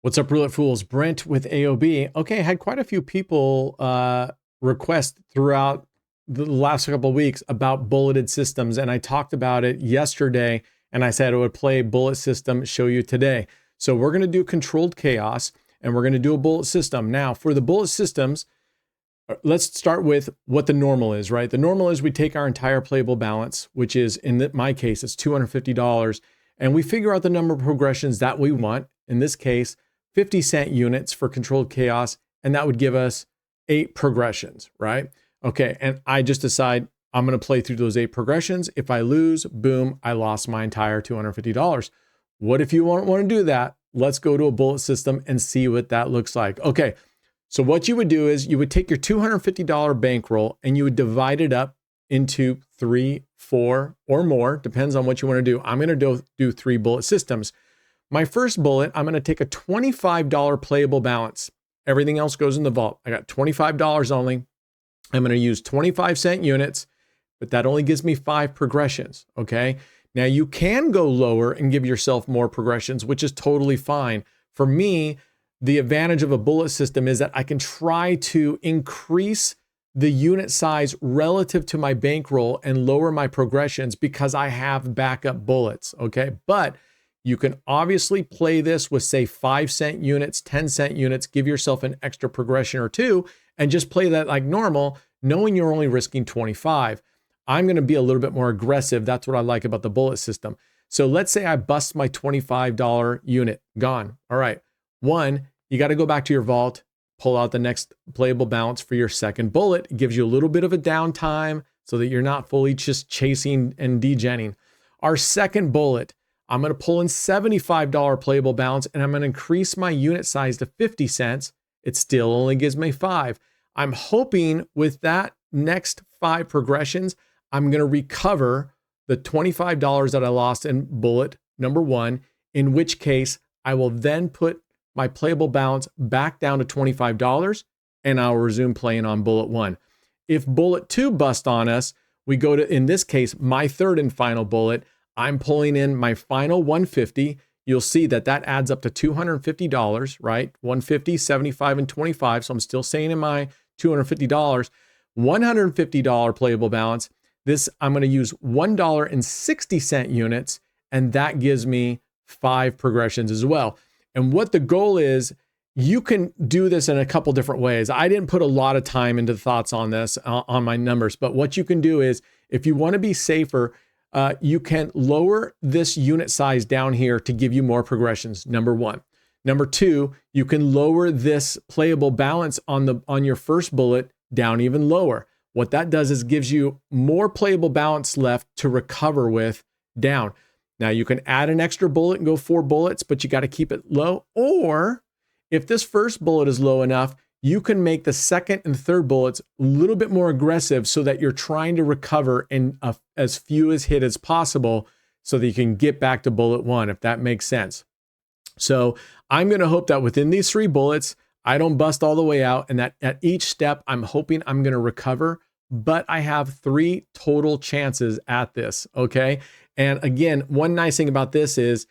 What's up, Roulette Fools? Brent with AOB. Okay, I had quite a few people request throughout the last couple of weeks about bulleted systems, and I talked about it yesterday, and I said I would play bullet system, show you today. So we're going to do controlled chaos, and we're going to do a bullet system. Now, for the bullet systems, let's start with what the normal is, right? The normal is we take our entire playable balance, which is, in my case, it's $250, and we figure out the number of progressions that we want. In this case, 50-cent units for controlled chaos, and that would give us 8 progressions, right? Okay, and I just decide I'm going to play through those 8 progressions. If I lose, boom, I lost my entire $250. What if you want to do that? Let's go to a bullet system and see what that looks like. Okay, so what you would do is you would take your $250 bankroll and you would divide it up into 3, 4, or more, depends on what you want to do. I'm going to do 3 bullet systems. My first bullet, I'm going to take a $25 playable balance. Everything else goes in the vault. I got $25 only. I'm going to use 25-cent units, but that only gives me 5 progressions, okay? Now, you can go lower and give yourself more progressions, which is totally fine. For me, the advantage of a bullet system is that I can try to increase the unit size relative to my bankroll and lower my progressions because I have backup bullets, okay? But you can obviously play this with, say, 5-cent units, 10-cent units, give yourself an extra progression or 2, and just play that like normal, knowing you're only risking 25. I'm going to be a little bit more aggressive. That's what I like about the bullet system. So let's say I bust my $25 unit, gone. All right. 1, you got to go back to your vault, pull out the next playable balance for your second bullet. It gives you a little bit of a downtime so that you're not fully just chasing and degenning. Our second bullet, I'm going to pull in $75 playable balance, and I'm going to increase my unit size to 50 cents. It still only gives me 5. I'm hoping with that next 5 progressions, I'm going to recover the $25 that I lost in bullet number 1, in which case I will then put my playable balance back down to $25, and I'll resume playing on bullet 1. If bullet 2 busts on us, we go to, in this case, my third and final bullet. I'm pulling in my final 150. You'll see that that adds up to $250, right? 150, 75, and 25. So I'm still staying in my $250. $150 playable balance. This, I'm going to use $1.60 units, and that gives me 5 progressions as well. And what the goal is, you can do this in a couple different ways. I didn't put a lot of time into thoughts on this, on my numbers, but what you can do is, if you want to be safer, you can lower this unit size down here to give you more progressions, number 1. Number 2, you can lower this playable balance on your first bullet down even lower. What that does is gives you more playable balance left to recover with down. Now, you can add an extra bullet and go 4 bullets, but you got to keep it low. Or if this first bullet is low enough, you can make the second and third bullets a little bit more aggressive so that you're trying to recover in as few as hit as possible so that you can get back to bullet 1, if that makes sense. So I'm going to hope that within these 3 bullets, I don't bust all the way out, and that at each step, I'm hoping I'm going to recover, but I have 3 total chances at this, okay? And again, one nice thing about this is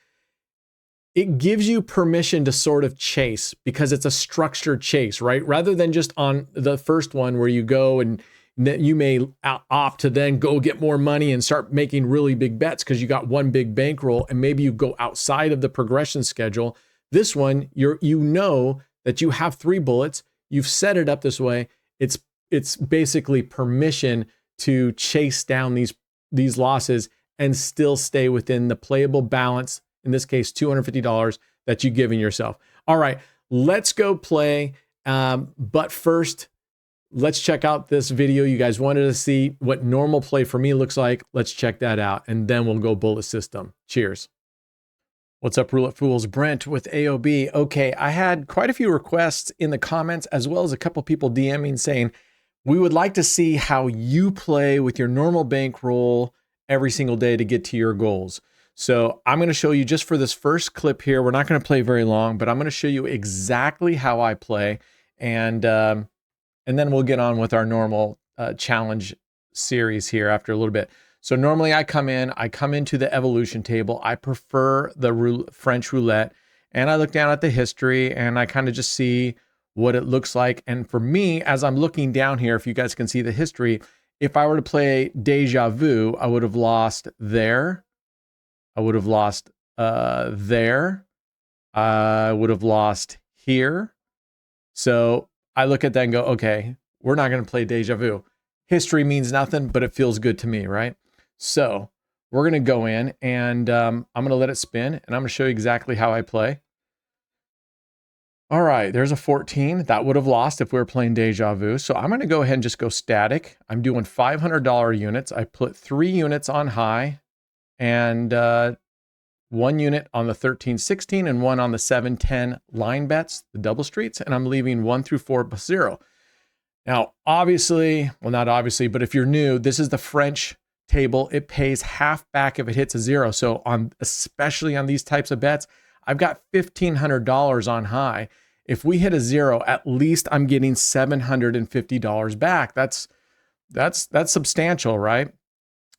it gives you permission to sort of chase because it's a structured chase, right? Rather than just on the first one where you go and you may opt to then go get more money and start making really big bets because you got one big bankroll and maybe you go outside of the progression schedule. This one, you know that you have 3 bullets. You've set it up this way. It's basically permission to chase down these losses and still stay within the playable balance, in this case, $250 that you've given yourself. All right, let's go play. But first, let's check out this video. You guys wanted to see what normal play for me looks like. Let's check that out, and then we'll go bullet system. Cheers. What's up, Roulette Fools? Brent with AOB. Okay, I had quite a few requests in the comments, as well as a couple people DMing saying, we would like to see how you play with your normal bankroll every single day to get to your goals. So I'm going to show you just for this first clip here. We're not going to play very long, but I'm going to show you exactly how I play. And then we'll get on with our normal challenge series here after a little bit. So normally I come into the evolution table. I prefer the French roulette. and I look down at the history and I kind of just see what it looks like. And for me, as I'm looking down here, if you guys can see the history, if I were to play Deja Vu, I would have lost there. I would have lost there. I would have lost here. So I look at that and go, okay, we're not going to play Deja Vu. History means nothing, but it feels good to me, right? So we're going to go in and I'm going to let it spin and I'm going to show you exactly how I play. All right, there's a 14. That would have lost if we were playing Deja Vu. So I'm going to go ahead and just go static. I'm doing $500 units. I put 3 units on high and 1 unit on the 13-16 and 1 on the 7-10 line bets, the double streets, and I'm leaving 1 through 4 plus 0. Now, obviously, well, not obviously, but if you're new, this is the French table. It pays half back if it hits a 0. So especially on these types of bets, I've got $1,500 on high. If we hit a 0, at least I'm getting $750 back. That's substantial, right?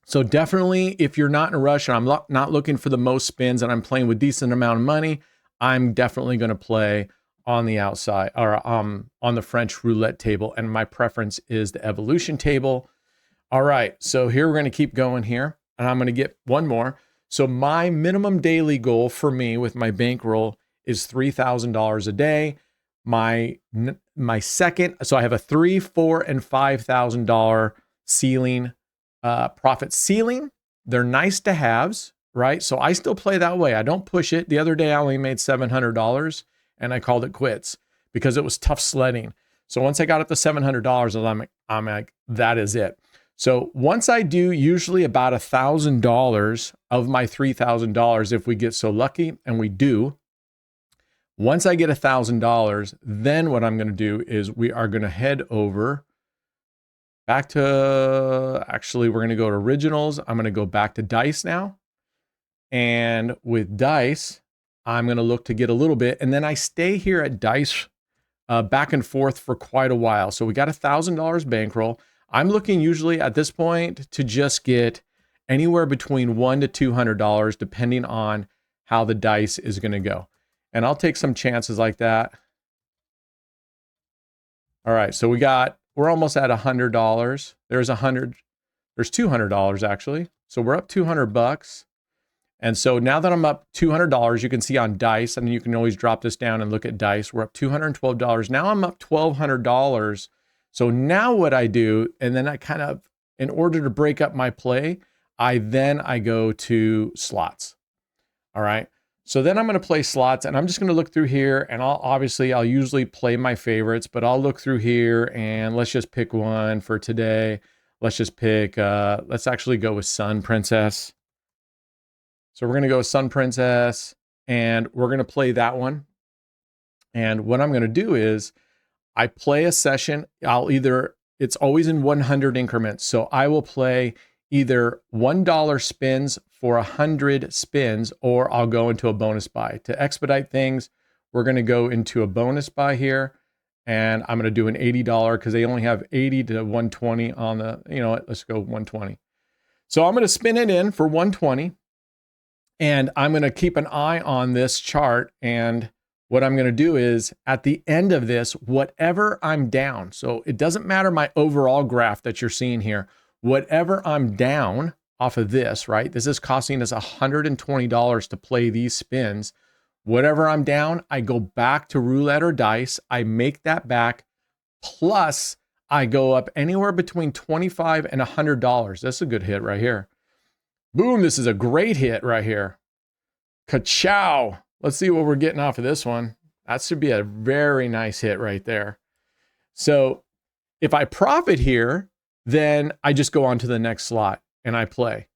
So definitely, if you're not in a rush and I'm not looking for the most spins and I'm playing with decent amount of money, I'm definitely going to play on the outside or on the French roulette table. And my preference is the evolution table. All right, so here we're going to keep going here, and I'm going to get one more. So my minimum daily goal for me with my bankroll is $3,000 a day. My second, so I have a $3,000, $4,000, and $5,000 ceiling, profit ceiling. They're nice to haves, right? So I still play that way. I don't push it. The other day I only made $700 and I called it quits because it was tough sledding. So once I got up to $700, I'm like, that is it. So once I do usually about $1,000 of my $3,000, if we get so lucky, and we do, once I get $1,000, then what I'm going to do is we are going to head over back to, actually, we're going to go to originals. I'm going to go back to dice now. And with dice, I'm going to look to get a little bit. And then I stay here at dice back and forth for quite a while. So we got $1,000 bankroll. I'm looking usually at this point to just get anywhere between $100 to $200, depending on how the dice is going to go. And I'll take some chances like that. All right, so we're almost at $100. There's $200 actually. So we're up 200 bucks. And so now that I'm up $200, you can see on dice, and you can always drop this down and look at dice. We're up $212. Now I'm up $1,200. So now what I do, and then I kind of, in order to break up my play, I go to slots. All right. So then I'm going to play slots, and I'm just going to look through here, and I'll usually play my favorites, but I'll look through here and let's just pick one for today. Let's just pick, let's actually go with Sun Princess. So we're going to go with Sun Princess, and we're going to play that one. And what I'm going to do is I play a session. It's always in 100 increments. So I will play either $1 spins for 100 spins, or I'll go into a bonus buy. To expedite things, we're going to go into a bonus buy here, and I'm going to do an $80 because they only have 80 to 120 on the, you know what, let's go 120. So I'm going to spin it in for 120, and I'm going to keep an eye on this chart. And what I'm going to do is at the end of this, whatever I'm down, so it doesn't matter my overall graph that you're seeing here, whatever I'm down off of this, right? This is costing us $120 to play these spins. Whatever I'm down, I go back to roulette or dice. I make that back. Plus I go up anywhere between $25 and $100. That's a good hit right here. Boom. This is a great hit right here. Ka-chow. Let's see what we're getting off of this one. That should be a very nice hit right there. So if I profit here, then I just go on to the next slot and I play.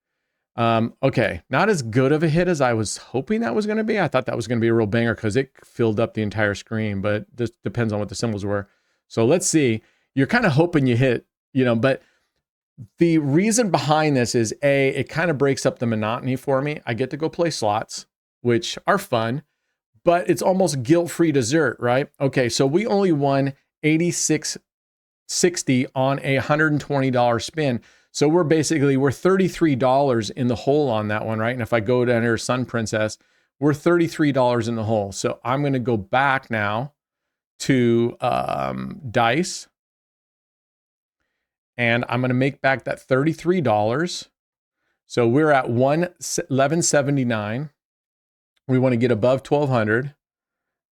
Okay, not as good of a hit as I was hoping that was going to be. I thought that was going to be a real banger because it filled up the entire screen, but this depends on what the symbols were. So let's see. You're kind of hoping you hit, but the reason behind this is it kind of breaks up the monotony for me. I get to go play slots, which are fun, but it's almost guilt-free dessert, right? Okay, so we only won $86.60 on a $120 spin. So we're $33 in the hole on that one, right? And if I go down here, Sun Princess, we're $33 in the hole. So I'm going to go back now to dice, and I'm going to make back that $33. So we're at 1179. We want to get above 1200.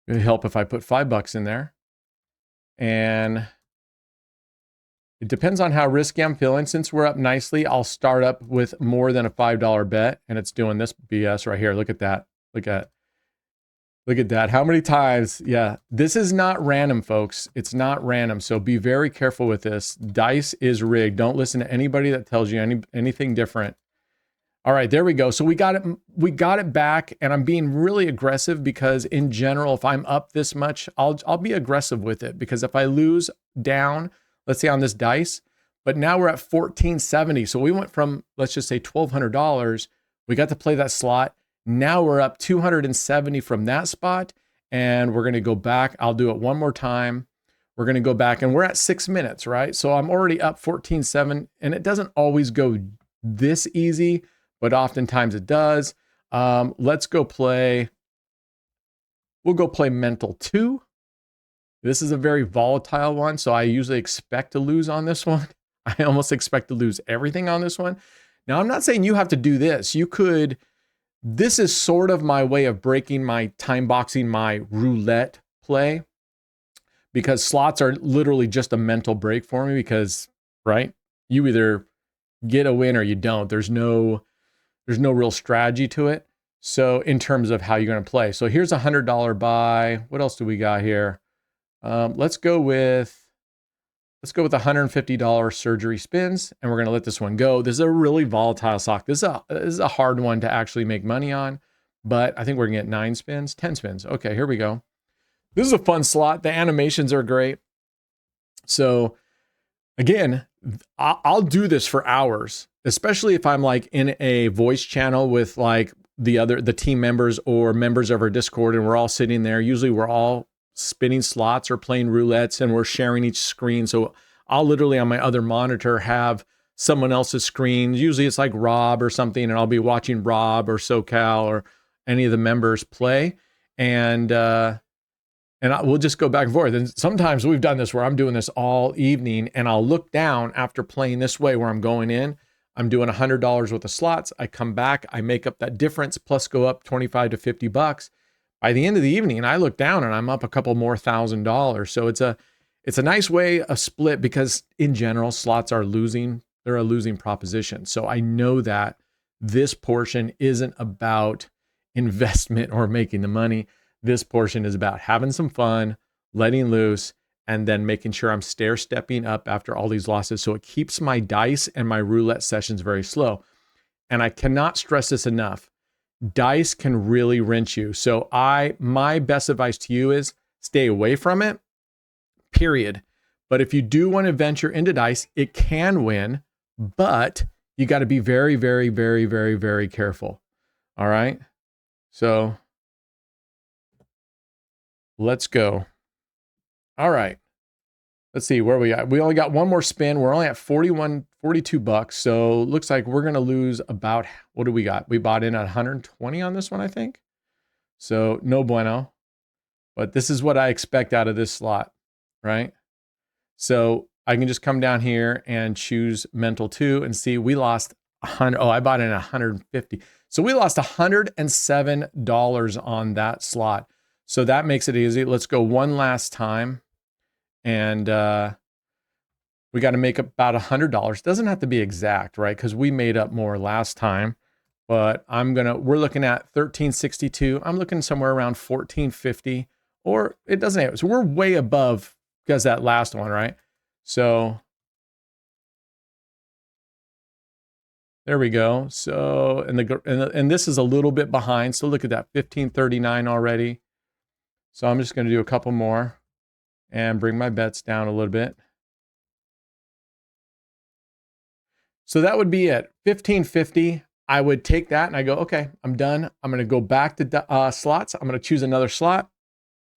It would help if I put $5 in there. And it depends on how risky I'm feeling. Since we're up nicely, I'll start up with more than a $5 bet, and it's doing this BS right here. Look at that. Look at that. How many times? Yeah, this is not random, folks. It's not random. So be very careful with this. Dice is rigged. Don't listen to anybody that tells you anything different. All right, there we go. So we got it back, and I'm being really aggressive because in general, if I'm up this much, I'll be aggressive with it, because if I lose down, let's say on this dice, but now we're at 1470. So we went from, let's just say $1,200. We got to play that slot. Now we're up 270 from that spot, and we're going to go back. I'll do it one more time. We're going to go back, and we're at 6 minutes, right? So I'm already up 14.7, and it doesn't always go this easy, but oftentimes it does. Let's go play. We'll go play Mental 2. This is a very volatile one, so I usually expect to lose on this one. I almost expect to lose everything on this one. Now, I'm not saying you have to do this. You could. This is sort of my way of breaking my time boxing, my roulette play, because slots are literally just a mental break for me, because, right, you either get a win or you don't. There's no real strategy to it. So in terms of how you're going to play. So here's a $100 buy. What else do we got here? Let's go with $150 surgery spins, and we're going to let this one go. This is a really volatile stock. This is a hard one to actually make money on, but I think we're going to get 9 spins, 10 spins. Okay, here we go. This is a fun slot. The animations are great. So again, I'll do this for hours, especially if I'm like in a voice channel with like the team members or members of our Discord, and we're all sitting there. Usually we're all spinning slots or playing roulettes, and we're sharing each screen. So I'll literally on my other monitor have someone else's screen. Usually it's like Rob or something, and I'll be watching Rob or SoCal or any of the members play. And we'll just go back and forth. And sometimes we've done this where I'm doing this all evening, and I'll look down after playing this way where I'm going in. I'm doing $100 worth of slots. I come back, I make up that difference, plus go up 25 to $50. By the end of the evening, I look down and I'm up a couple more $1,000. So it's a nice way of split, because in general, slots are losing. They're a losing proposition. So I know that this portion isn't about investment or making the money. This portion is about having some fun, letting loose, and then making sure I'm stair-stepping up after all these losses. So it keeps my dice and my roulette sessions very slow. And I cannot stress this enough. Dice can really wrench you. So my best advice to you is stay away from it, period. But if you do want to venture into dice, it can win, but you got to be very, very, very, very, very careful. All right. So let's go. All right. Let's see where we at. We only got one more spin. We're only at $42. So looks like we're going to lose about, what do we got? We bought in at 120 on this one, I think. So no bueno, but this is what I expect out of this slot, right? So I can just come down here and choose Mental 2 and see we lost 100. Oh, I bought in 150. So we lost $107 on that slot. So that makes it easy. Let's go one last time. And we got to make about $100. Doesn't have to be exact, right? Because we made up more last time. But we're looking at 1362. I'm looking somewhere around 1450, or it doesn't. So we're way above because that last one, right? So there we go. So and this is a little bit behind. So look at that, 1539 already. So I'm just going to do a couple more and bring my bets down a little bit. So that would be it. 1550. I would take that and I go, okay, I'm done. I'm going to go back to slots. I'm going to choose another slot.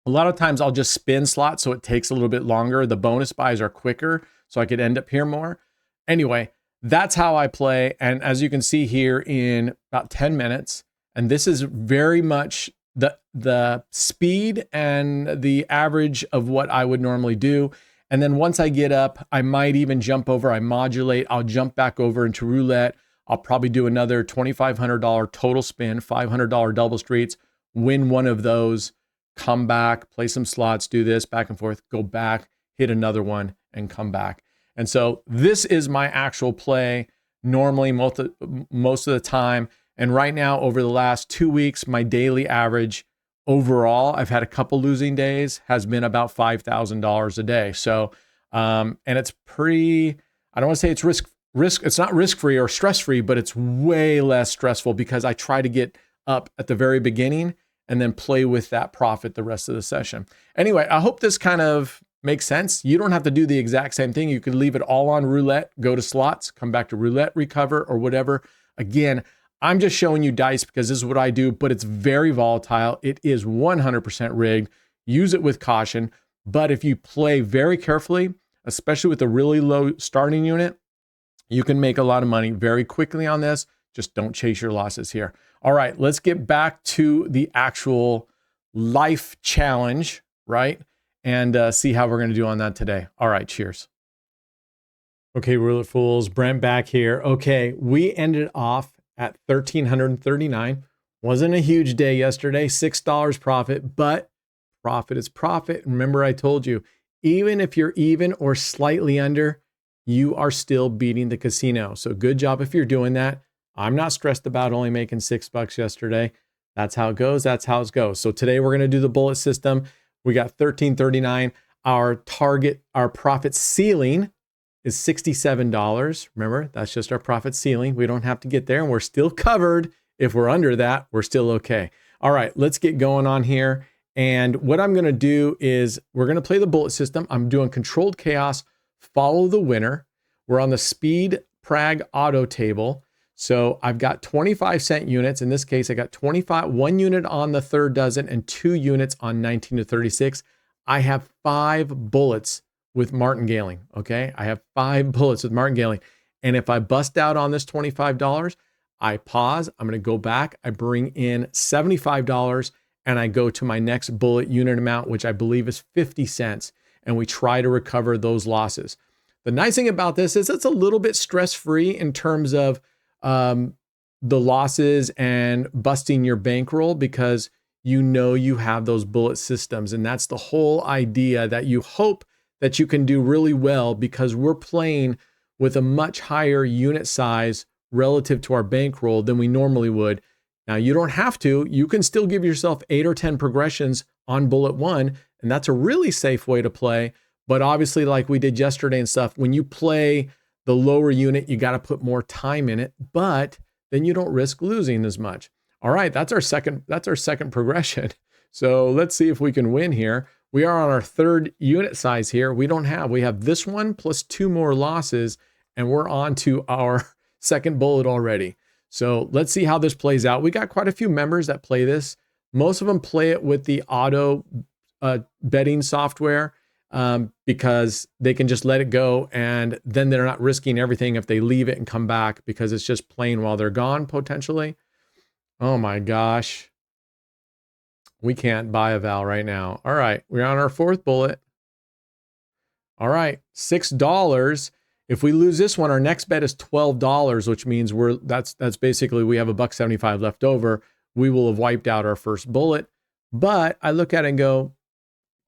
A lot of times I'll just spin slots, so it takes a little bit longer. The bonus buys are quicker, so I could end up here more. Anyway, that's how I play. And as you can see here, in about 10 minutes, And this is very much the speed and the average of what I would normally do. And then once I get up, I might even jump over, I modulate, I'll jump back over into roulette. I'll probably do another $2,500 total spin, $500 double streets, win one of those, come back, play some slots, do this back and forth, go back, hit another one and come back. And so this is my actual play normally most of the time. And right now, over the last 2 weeks, my daily average overall, I've had a couple losing days, has been about $5,000 a day. So, and it's pretty, I don't want to say it's it's not risk-free or stress-free, but it's way less stressful because I try to get up at the very beginning and then play with that profit the rest of the session. Anyway, I hope this kind of makes sense. You don't have to do the exact same thing. You could leave it all on roulette, go to slots, come back to roulette, recover, or whatever. Again, I'm just showing you dice because this is what I do, but it's very volatile. It is 100% rigged. Use it with caution. But if you play very carefully, especially with a really low starting unit, you can make a lot of money very quickly on this. Just don't chase your losses here. All right, let's get back to the actual life challenge, right? And see how we're going to do on that today. All right, cheers. Okay, Roulette Fools, Brent back here. Okay, we ended off at $1,339. Wasn't a huge day yesterday, $6 profit, but profit is profit. Remember I told you, even if you're even or slightly under, you are still beating the casino. So good job if you're doing that. I'm not stressed about only making $6 yesterday. That's how it goes. That's how it goes. So today we're going to do the bullet system. We got $1,339. Our target, our profit ceiling is $67. Remember, that's just our profit ceiling. We don't have to get there and we're still covered. If we're under that, we're still okay. All right, let's get going on here. And what I'm going to do is we're going to play the bullet system. I'm doing controlled chaos, follow the winner. We're on the speed Prague auto table. So I've got 25-cent units. In this case, I got 1 unit on the third dozen and 2 units on 19 to 36. I have 5 bullets with martingale. Okay. I have 5 bullets with martingale. And if I bust out on this $25, I pause. I'm going to go back. I bring in $75 and I go to my next bullet unit amount, which I believe is 50 cents. And we try to recover those losses. The nice thing about this is it's a little bit stress-free in terms of the losses and busting your bankroll because you know you have those bullet systems. And that's the whole idea, that you hope that you can do really well because we're playing with a much higher unit size relative to our bankroll than we normally would. Now, you don't have to. You can still give yourself 8 or 10 progressions on bullet 1, and that's a really safe way to play. But obviously, like we did yesterday and stuff, when you play the lower unit, you got to put more time in it, but then you don't risk losing as much. All right, that's our second progression. So let's see if we can win here. We are on our 3rd unit size here. We have this one plus 2 more losses, and we're on to our 2nd bullet already. So let's see how this plays out. We got quite a few members that play this. Most of them play it with the auto betting software. Because they can just let it go and then they're not risking everything if they leave it and come back because it's just playing while they're gone potentially. Oh my gosh. We can't buy a Val right now. All right, we're on our 4th bullet. All right, $6. If we lose this one, our next bet is $12, which means that's basically we have $1.75 left over. We will have wiped out our first bullet. But I look at it and go,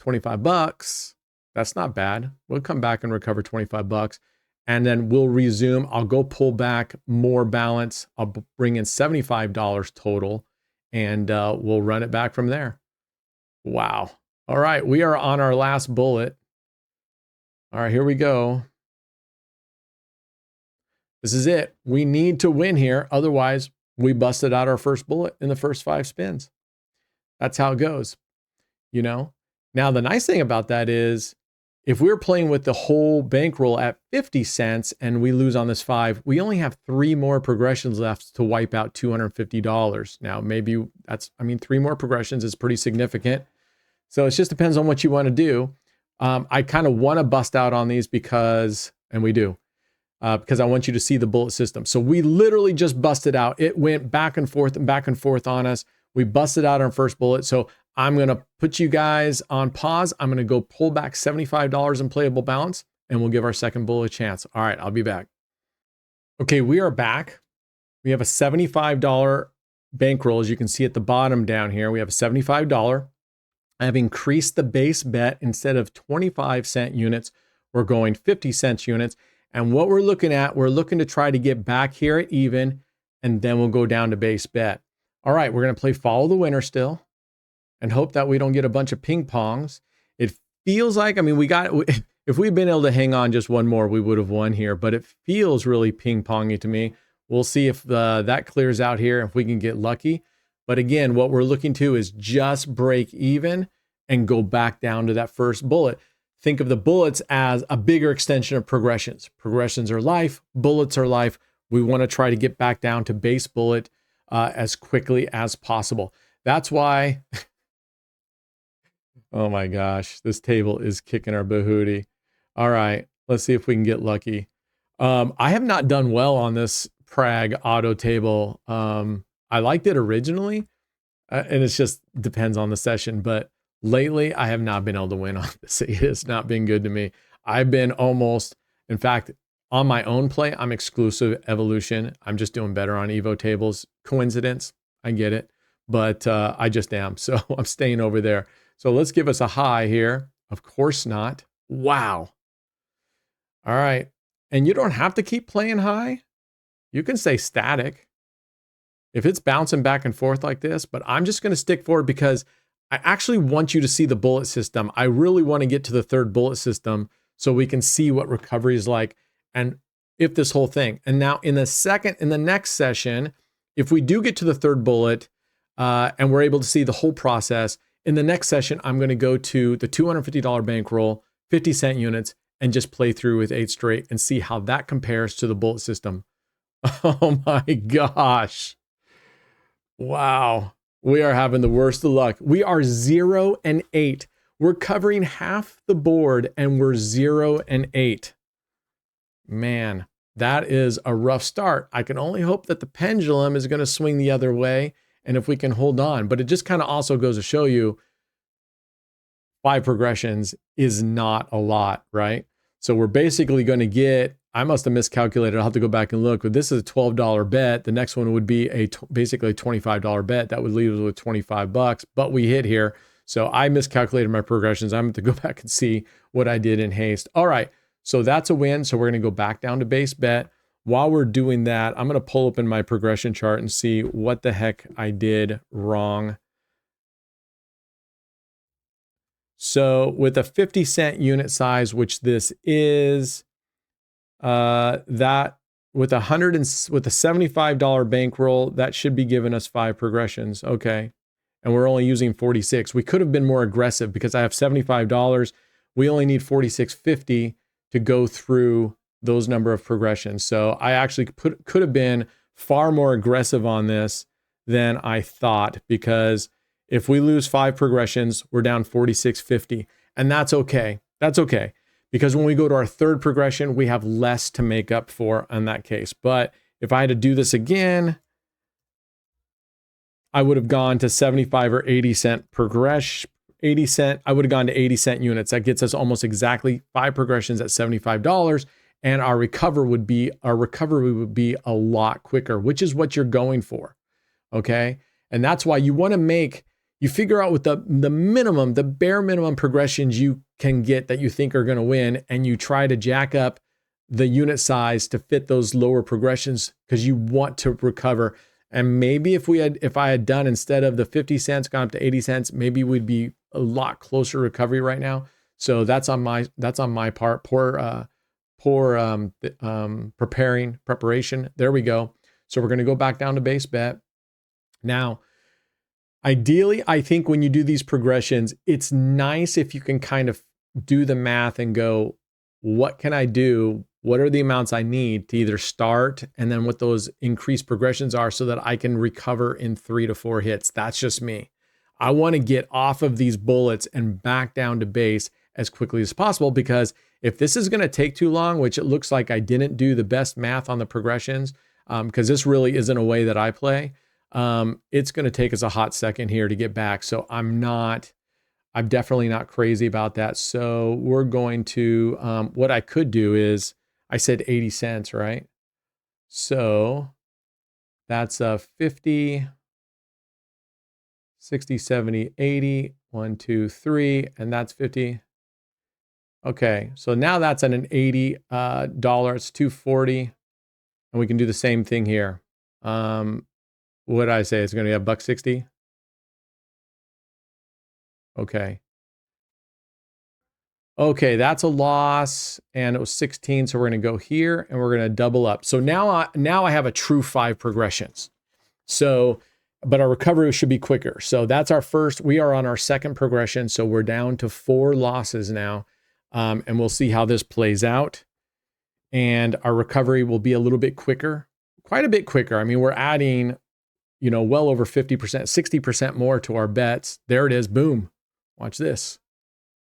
$25. That's not bad. We'll come back and recover $25 and then we'll resume. I'll go pull back more balance. I'll bring in $75 total and we'll run it back from there. Wow. All right. We are on our last bullet. All right, here we go. This is it. We need to win here. Otherwise, we busted out our first bullet in the first 5 spins. That's how it goes, you know? Now, the nice thing about that is if we're playing with the whole bankroll at 50 cents and we lose on this 5, we only have 3 more progressions left to wipe out $250. Now, maybe 3 more progressions is pretty significant. So it just depends on what you want to do. I kind of want to bust out on these because, and we do, because I want you to see the bullet system. So we literally just busted out. It went back and forth on us. We busted out our first bullet. So I'm going to put you guys on pause. I'm going to go pull back $75 in playable balance, and we'll give our second bullet a chance. All right, I'll be back. Okay, we are back. We have a $75 bankroll. As you can see at the bottom down here, we have a $75. I have increased the base bet. Instead of 25-cent units, we're going 50-cent units. And what we're looking to try to get back here at even, and then we'll go down to base bet. All right, we're going to play follow the winner still and hope that we don't get a bunch of ping pongs. It feels like, I mean, if we'd been able to hang on just one more, we would have won here, but it feels really ping pongy to me. We'll see if that clears out here, if we can get lucky. But again, what we're looking to is just break even and go back down to that first bullet. Think of the bullets as a bigger extension of progressions. Progressions are life, bullets are life. We want to try to get back down to base bullet as quickly as possible. That's why, oh my gosh, this table is kicking our bahootie. All right, let's see if we can get lucky. I have not done well on this Prague auto table. I liked it originally, and it just depends on the session, but lately, I have not been able to win on this. It has not been good to me. I've been almost, in fact, on my own play, I'm exclusive evolution. I'm just doing better on Evo tables. Coincidence, I get it, but I just am. So I'm staying over there. So let's give us a high here. Of course not. Wow. All right. And you don't have to keep playing high. You can stay static if it's bouncing back and forth like this, but I'm just going to stick forward because I actually want you to see the bullet system. I really want to get to the third bullet system so we can see what recovery is like and if this whole thing. And now in the next session, if we do get to the third bullet and we're able to see the whole process, in the next session, I'm going to go to the $250 bankroll, 50-cent units, and just play through with 8 straight and see how that compares to the bullet system. Oh my gosh. Wow. We are having the worst of luck. We are 0 and 8. We're covering half the board and we're 0 and 8. Man, that is a rough start. I can only hope that the pendulum is going to swing the other way and if we can hold on. But it just kind of also goes to show you 5 progressions is not a lot, right? So we're basically going to get, I must have miscalculated. I'll have to go back and look, but this is a $12 bet. The next one would be basically a $25 bet. That would leave us with $25, but we hit here. So I miscalculated my progressions. I'm going to go back and see what I did in haste. All right. So that's a win. So we're going to go back down to base bet. While we're doing that, I'm going to pull open my progression chart and see what the heck I did wrong. So with a 50-cent unit size, which this is, that with a $75 bankroll, that should be giving us 5 progressions. Okay. And we're only using 46. We could have been more aggressive because I have $75. We only need 46.50 to go through those number of progressions. So I actually could have been far more aggressive on this than I thought, because if we lose 5 progressions, we're down 46.50. And that's okay. That's okay. Because when we go to our third progression, we have less to make up for in that case. But if I had to do this again, I would have gone to 75 or 80 cent progression. 80 cent, I would have gone to 80-cent units. That gets us almost exactly 5 progressions at $75. And our recovery would be a lot quicker, which is what you're going for. Okay. And that's why you want to you figure out what the minimum, the bare minimum progressions you can get that you think are going to win. And you try to jack up the unit size to fit those lower progressions because you want to recover. And maybe if I had done, instead of the 50 cents, gone up to 80 cents, maybe we'd be a lot closer to recovery right now. So that's on my part. Poor preparation. There we go. So we're going to go back down to base bet. Now, ideally, I think when you do these progressions, it's nice if you can kind of do the math and go, what can I do? What are the amounts I need to either start, and then what those increased progressions are so that I can recover in 3 to 4 hits. That's just me. I want to get off of these bullets and back down to base as quickly as possible, because If this is going to take too long, which it looks like I didn't do the best math on the progressions, because this really isn't a way that I play, it's going to take us a hot second here to get back. So I'm definitely not crazy about that. So we're going to, what I could do is, I said 80 cents, right? So that's a 50, 60, 70, 80, 1, 2, 3, and that's 50. Okay, so now that's at an $80, it's 240, and we can do the same thing here. What did I say? It's going to be a $1.60. Okay. Okay, that's a loss, and it was 16, so we're going to go here, and we're going to double up. So now I have a true 5 progressions. So, but our recovery should be quicker. So that's our first. We are on our second progression, so we're down to 4 losses now, and we'll see how this plays out. And our recovery will be a little bit quicker, quite a bit quicker. I mean, we're adding, well over 50%, 60% more to our bets. There it is. Boom. Watch this.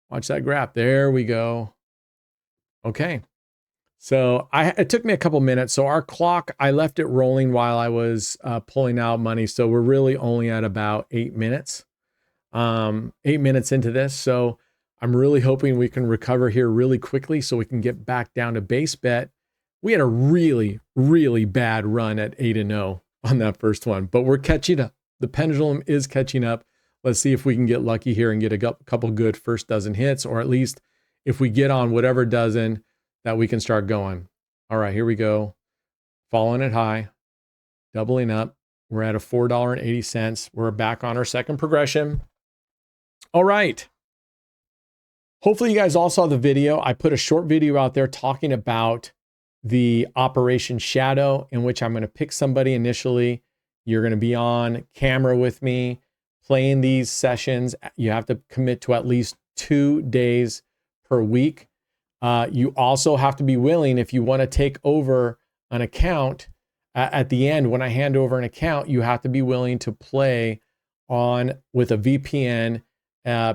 Watch that graph. There we go. Okay. So it took me a couple minutes. So our clock, I left it rolling while I was pulling out money. So we're really only at about 8 minutes, 8 minutes into this. So I'm really hoping we can recover here really quickly so we can get back down to base bet. We had a really, really bad run at 8-0 on that first one, but we're catching up. The pendulum is catching up. Let's see if we can get lucky here and get a couple good first dozen hits, or at least if we get on whatever dozen that we can start going. All right, here we go. Following it high, doubling up. We're at a $4.80. We're back on our second progression. All right. Hopefully you guys all saw the video. I put a short video out there talking about the Operation Shadow, in which I'm going to pick somebody initially. You're going to be on camera with me playing these sessions. You have to commit to at least 2 days per week. You also have to be willing, if you want to take over an account, at the end, when I hand over an account, you have to be willing to play on with a VPN,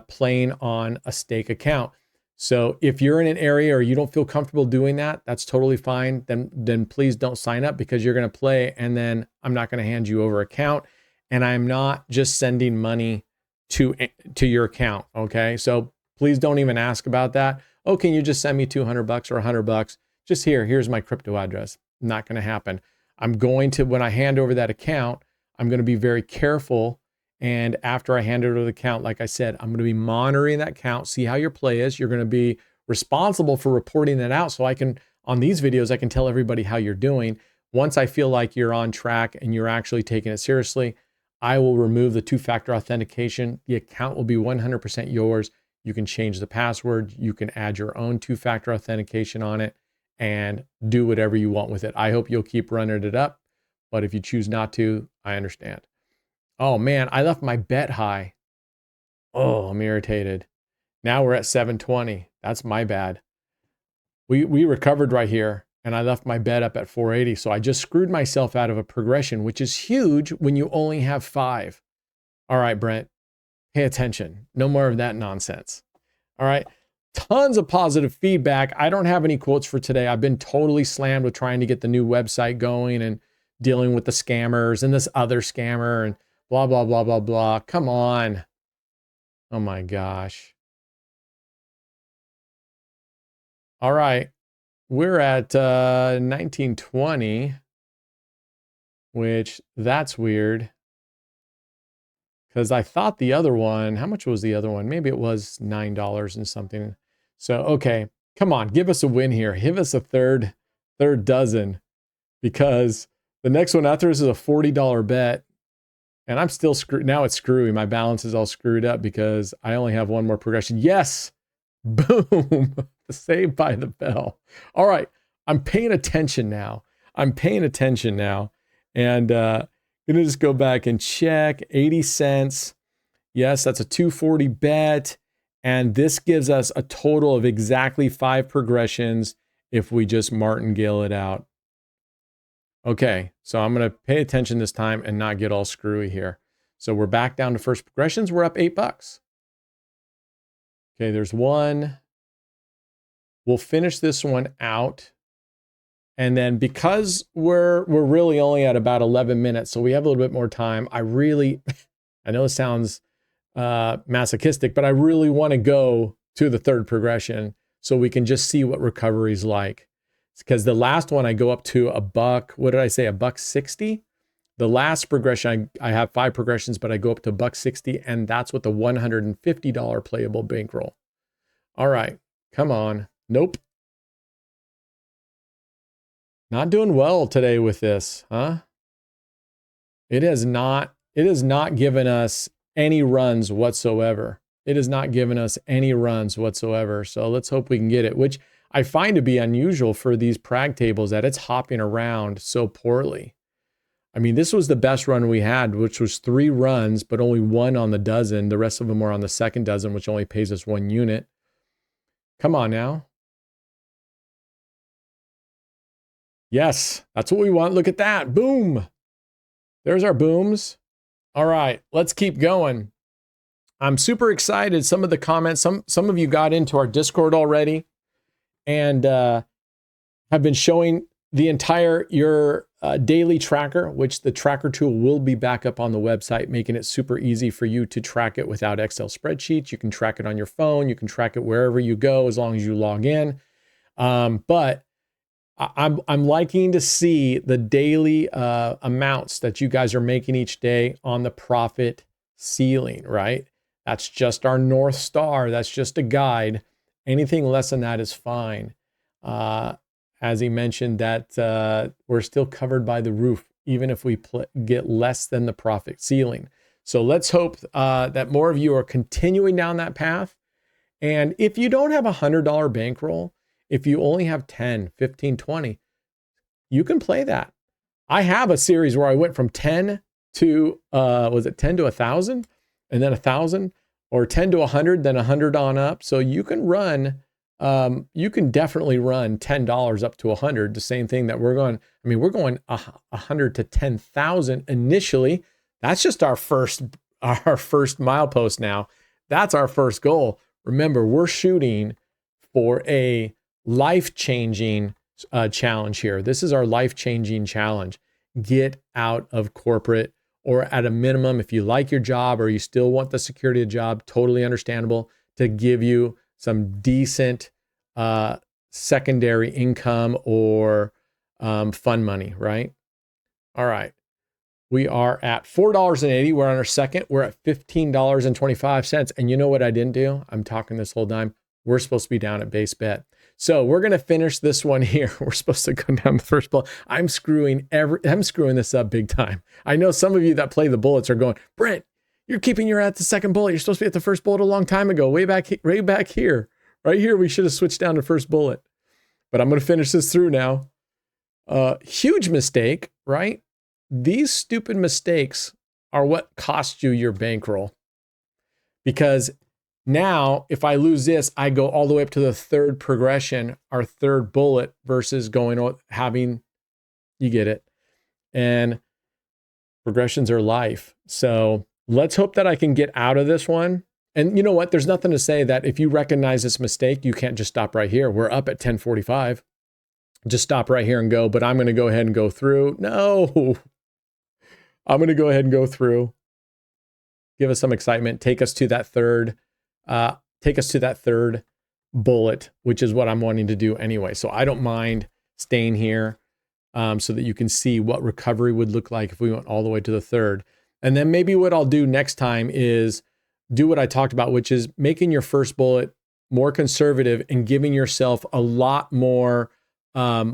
playing on a stake account. So if you're in an area or you don't feel comfortable doing that, that's totally fine. Then please don't sign up, because you're going to play and then I'm not going to hand you over account, and I'm not just sending money to your account. Okay. So please don't even ask about that. Oh, can you just send me $200 or $100? Just here's my crypto address. Not going to happen. I'm going to, when I hand over that account, I'm going to be very careful. And after I hand it over the account, like I said, I'm going to be monitoring that account, see how your play is. You're going to be responsible for reporting that out. So I can, on these videos, I can tell everybody how you're doing. Once I feel like you're on track and you're actually taking it seriously, I will remove the 2-factor authentication. The account will be 100% yours. You can change the password. You can add your own 2-factor authentication on it and do whatever you want with it. I hope you'll keep running it up, but if you choose not to, I understand. Oh man, I left my bet high. Oh, I'm irritated. Now we're at 720. That's my bad. We recovered right here, and I left my bet up at 480. So I just screwed myself out of a progression, which is huge when you only have 5. All right, Brent, pay attention. No more of that nonsense. All right. Tons of positive feedback. I don't have any quotes for today. I've been totally slammed with trying to get the new website going and dealing with the scammers and this other scammer and blah, blah, blah, blah, blah. Come on. Oh my gosh. All right. We're at 1920, which that's weird. Because I thought the other one, how much was the other one? Maybe it was $9 and something. So, okay, come on, give us a win here. Give us a third dozen, because the next one after this is a $40 bet. And I'm still screwed. Now it's screwy. My balance is all screwed up because I only have one more progression. Yes, boom, saved by the bell. All right, I'm paying attention now. And going to just go back and check. 80 cents. Yes, that's a 240 bet. And this gives us a total of exactly 5 progressions if we just martingale it out. Okay, so I'm going to pay attention this time and not get all screwy here. So we're back down to first progressions. We're up $8. Okay, there's 1, We'll finish this one out. And then because we're really only at about 11 minutes, so we have a little bit more time, I know it sounds masochistic, but I really want to go to the third progression so we can just see what recovery's like. Because the last one I go up to a buck, what did I say, $1.60? The last progression, I have 5 progressions, but I go up to $1.60, and that's with the $150 playable bankroll. All right, come on. Nope. Not doing well today with this, huh? It has not given us any runs whatsoever. It has not given us any runs whatsoever. So let's hope we can get it, which I find to be unusual for these prag tables, that it's hopping around so poorly. I mean, this was the best run we had, which was 3 runs, but only 1 on the dozen. The rest of them were on the second dozen, which only pays us 1 unit. Come on now. Yes, that's what we want. Look at that. Boom. There's our booms. All right, let's keep going. I'm super excited. Some of the comments, some of you got into our Discord already and have been showing the entire your daily tracker, which the tracker tool will be back up on the website, making it super easy for you to track it without Excel spreadsheets. You can track it on your phone. You can track it wherever you go as long as you log in. But I'm liking to see the daily amounts that you guys are making each day on the profit ceiling, right? That's just our North Star. That's just a guide. Anything less than that is fine. As he mentioned, that we're still covered by the roof, even if we get less than the profit ceiling. So let's hope that more of you are continuing down that path. And if you don't have a $100 bankroll, if you only have 10, 15, 20, you can play that. I have a series where I went from 10 to, was it 10 to 1,000? And then 1,000, or 10 to 100, then 100 on up. So you can run, you can definitely run $10 up to 100. The same thing that we're going, I mean, we're going 100 to 10,000 initially. That's just our first milepost now. That's our first goal. Remember, we're shooting for a life-changing challenge here. This is our life-changing challenge. Get out of corporate, or at a minimum, if you like your job or you still want the security of the job, totally understandable, to give you some decent secondary income or fun money, right? All right. We are at $4.80. We're on our second. We're at $15.25. And you know what I didn't do? I'm talking this whole time. We're supposed to be down at base bet. So we're going to finish this one here. We're supposed to go down the first bullet. I'm screwing this up big time. I know some of you that play the bullets are going, Brent, you're keeping your at the second bullet. You're supposed to be at the first bullet a long time ago, way back here. Right here, we should have switched down to first bullet. But I'm going to finish this through now. Huge mistake, right? These stupid mistakes are what cost you your bankroll. Because now, if I lose this, I go all the way up to the third progression, our third bullet, versus having, you get it. And progressions are life. So let's hope that I can get out of this one. And you know what? There's nothing to say that if you recognize this mistake, you can't just stop right here. We're up at 10:45. Just stop right here and go. But I'm going to go ahead and go through. No, I'm going to go ahead and go through. Give us some excitement. Take us to that third bullet, which is what I'm wanting to do anyway. So I don't mind staying here so that you can see what recovery would look like if we went all the way to the third. And then maybe what I'll do next time is do what I talked about, which is making your first bullet more conservative and giving yourself a lot more, a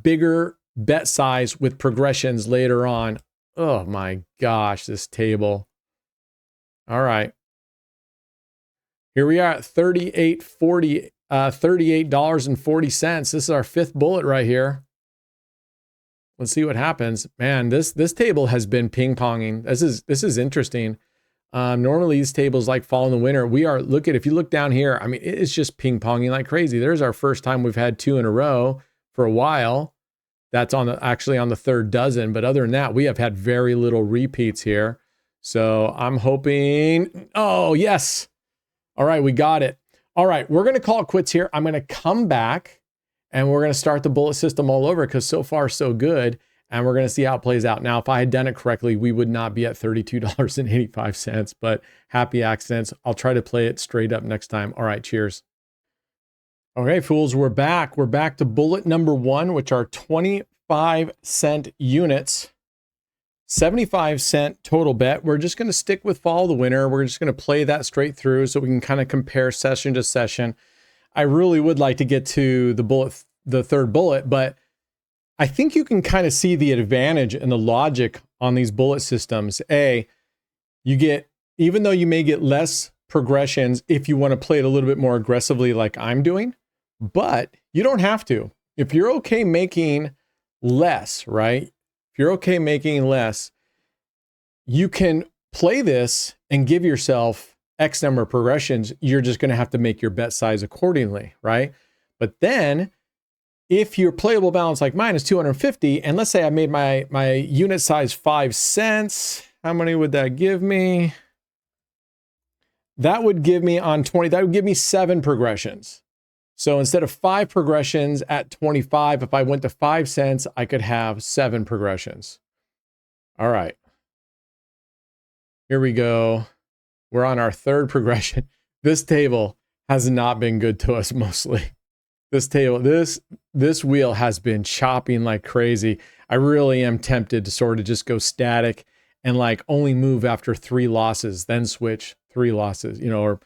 bigger bet size with progressions later on. Oh my gosh, this table. All right. Here we are at $38.40. This is our fifth bullet right here. Let's see what happens. Man, this table has been ping-ponging. This is interesting. Normally these tables like fall in the winter. If you look down here, I mean, it's just ping-ponging like crazy. There's our first time we've had 2 in a row for a while. That's actually on the third dozen. But other than that, we have had very little repeats here. So I'm hoping, oh yes. All right, we got it. All right, we're going to call it quits here. I'm going to come back and we're going to start the bullet system all over because so far so good. And we're going to see how it plays out. Now, if I had done it correctly, we would not be at $32.85, but happy accidents. I'll try to play it straight up next time. All right, cheers. Okay, fools, we're back. We're back to bullet number 1, which are 25-cent units. 75-cent total bet. We're just going to stick with follow the winner. We're just going to play that straight through so we can kind of compare session to session. I really would like to get to the third bullet, but I think you can kind of see the advantage and the logic on these bullet systems. You get, even though you may get less progressions if you want to play it a little bit more aggressively like I'm doing, but you don't have to. If you're okay making less, right? If you're okay making less, you can play this and give yourself X number of progressions. You're just going to have to make your bet size accordingly, right? But then if your playable balance like mine is 250, and let's say I made my unit size 5 cents, how many would that give me? That would give me on 20, that would give me 7 progressions. So instead of 5 progressions at 25, if I went to 5 cents, I could have 7 progressions. All right. Here we go. We're on our third progression. This table has not been good to us mostly. This table, this wheel has been chopping like crazy. I really am tempted to sort of just go static and like only move after 3 losses, then switch 3 losses, or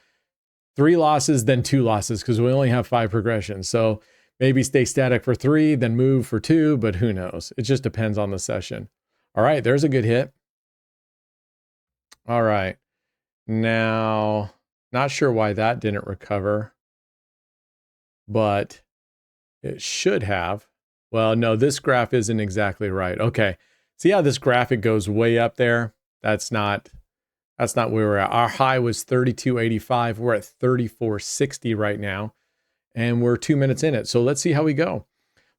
3 losses, then 2 losses, because we only have 5 progressions. So maybe stay static for 3, then move for 2, but who knows? It just depends on the session. All right, there's a good hit. All right. Now, not sure why that didn't recover, but it should have. Well, no, this graph isn't exactly right. Okay. See how this graphic goes way up there? That's not where we're at. Our high was 32.85. We're at 34.60 right now, and we're 2 minutes in it. So let's see how we go.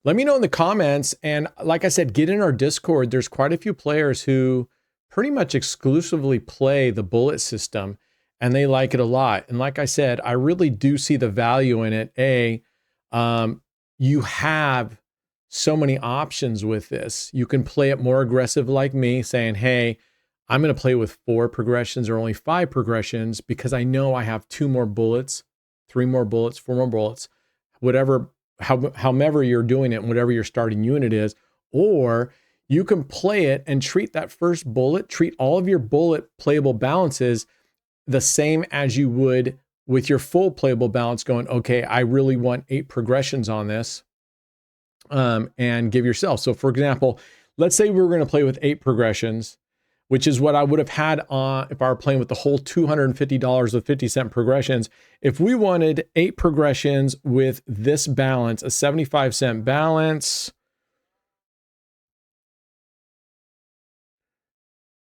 Let me know in the comments. And like I said, get in our Discord. There's quite a few players who pretty much exclusively play the bullet system, and they like it a lot. And like I said, I really do see the value in it. You have so many options with this. You can play it more aggressive like me, saying, hey, I'm going to play with 4 progressions or only 5 progressions because I know I have 2 more bullets, 3 more bullets, 4 more bullets, however you're doing it and whatever your starting unit is. Or you can play it and treat that first bullet, treat all of your bullet playable balances the same as you would with your full playable balance, going, okay, I really want 8 progressions on this, and give yourself. So for example, let's say we were going to play with 8 progressions, which is what I would have had on if I were playing with the whole $250 of 50-cent progressions. If we wanted 8 progressions with this balance, a 75-cent balance,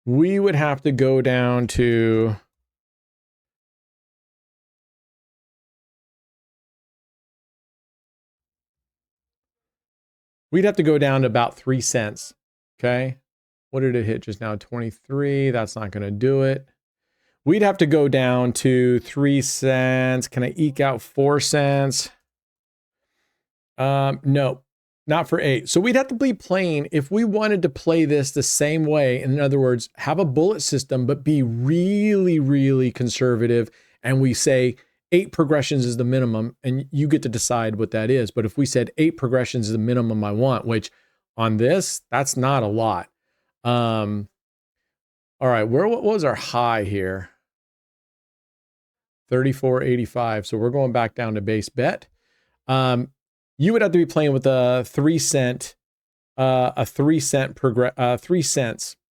we would have to go down to about 3 cents. Okay. What did it hit just now? 23. That's not going to do it. We'd have to go down to 3 cents. Can I eke out 4 cents? No, not for 8. So we'd have to be playing, if we wanted to play this the same way, in other words, have a bullet system, but be really, really conservative. And we say 8 progressions is the minimum, and you get to decide what that is. But if we said 8 progressions is the minimum I want, which on this, that's not a lot. All right, what was our high here? 34.85. So we're going back down to base bet. You would have to be playing with a 3 cents,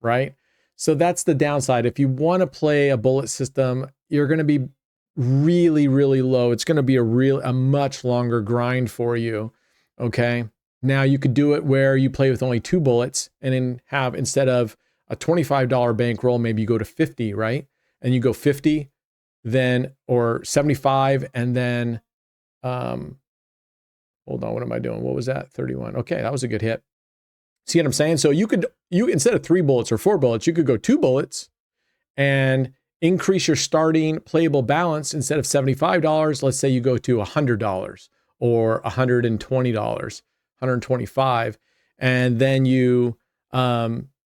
right? So that's the downside. If you want to play a bullet system, you're going to be really, really low. It's going to be a much longer grind for you. Okay. Now you could do it where you play with only 2 bullets and then have, instead of a $25 bankroll, maybe you go to 50, right? And you go 50, then, or 75, and then, hold on, what am I doing? What was that? 31. Okay, that was a good hit. See what I'm saying? So you instead of 3 bullets or 4 bullets, you could go 2 bullets, and increase your starting playable balance. Instead of $75, let's say you go to $100 or $120, $125, and then you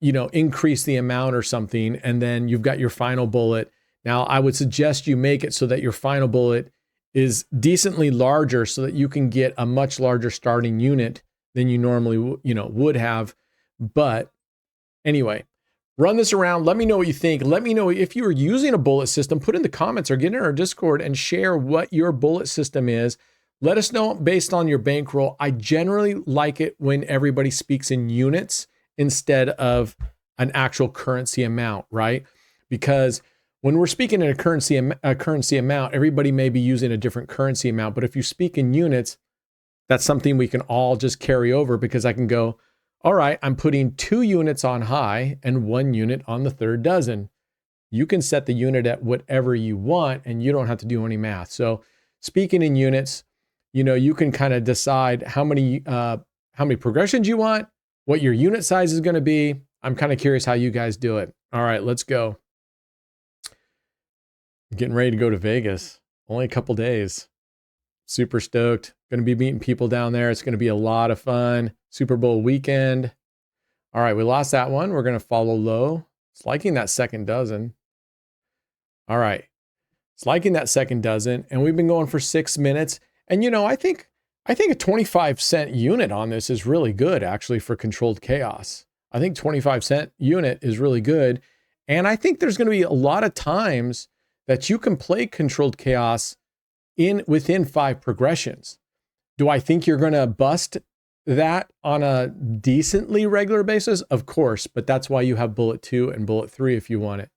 increase the amount or something, and then you've got your final bullet. Now, I would suggest you make it so that your final bullet is decently larger so that you can get a much larger starting unit than you normally would have. But anyway, run this around. Let me know what you think. Let me know if you are using a bullet system. Put in the comments or get in our Discord and share what your bullet system is. Let us know based on your bankroll. I generally like it when everybody speaks in units instead of an actual currency amount, right? Because when we're speaking in a currency amount, everybody may be using a different currency amount. But if you speak in units, that's something we can all just carry over, because I can go, all right, I'm putting 2 units on high and 1 unit on the third dozen. You can set the unit at whatever you want and you don't have to do any math. So speaking in units, you can kind of decide how many progressions you want, what your unit size is going to be. I'm kind of curious how you guys do it. All right, let's go. Getting ready to go to Vegas. Only a couple days. Super stoked. Going to be meeting people down there. It's going to be a lot of fun. Super Bowl weekend. All right, we lost that one. We're going to follow low. It's liking that second dozen. All right. It's liking that second dozen. And we've been going for 6 minutes. And I think a 25-cent unit on this is really good, actually, for controlled chaos. I think 25-cent unit is really good. And I think there's going to be a lot of times that you can play controlled chaos within 5 progressions. Do I think you're going to bust that on a decently regular basis? Of course, but that's why you have bullet 2 and bullet 3 if you want it.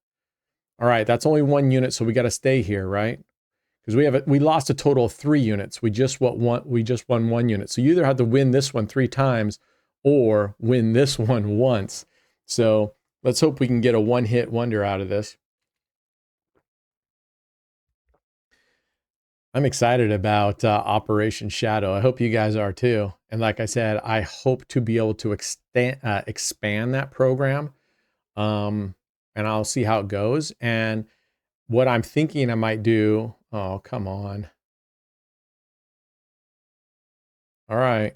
All right, that's only 1 unit, so we got to stay here, right? Because we lost a total of 3 units. We just won 1 unit. So you either have to win this one 3 times or win this one once. So let's hope we can get a one-hit wonder out of this. I'm excited about Operation Shadow. I hope you guys are too. And like I said, I hope to be able to expand that program. And I'll see how it goes. And what I'm thinking I might do, oh, come on. All right.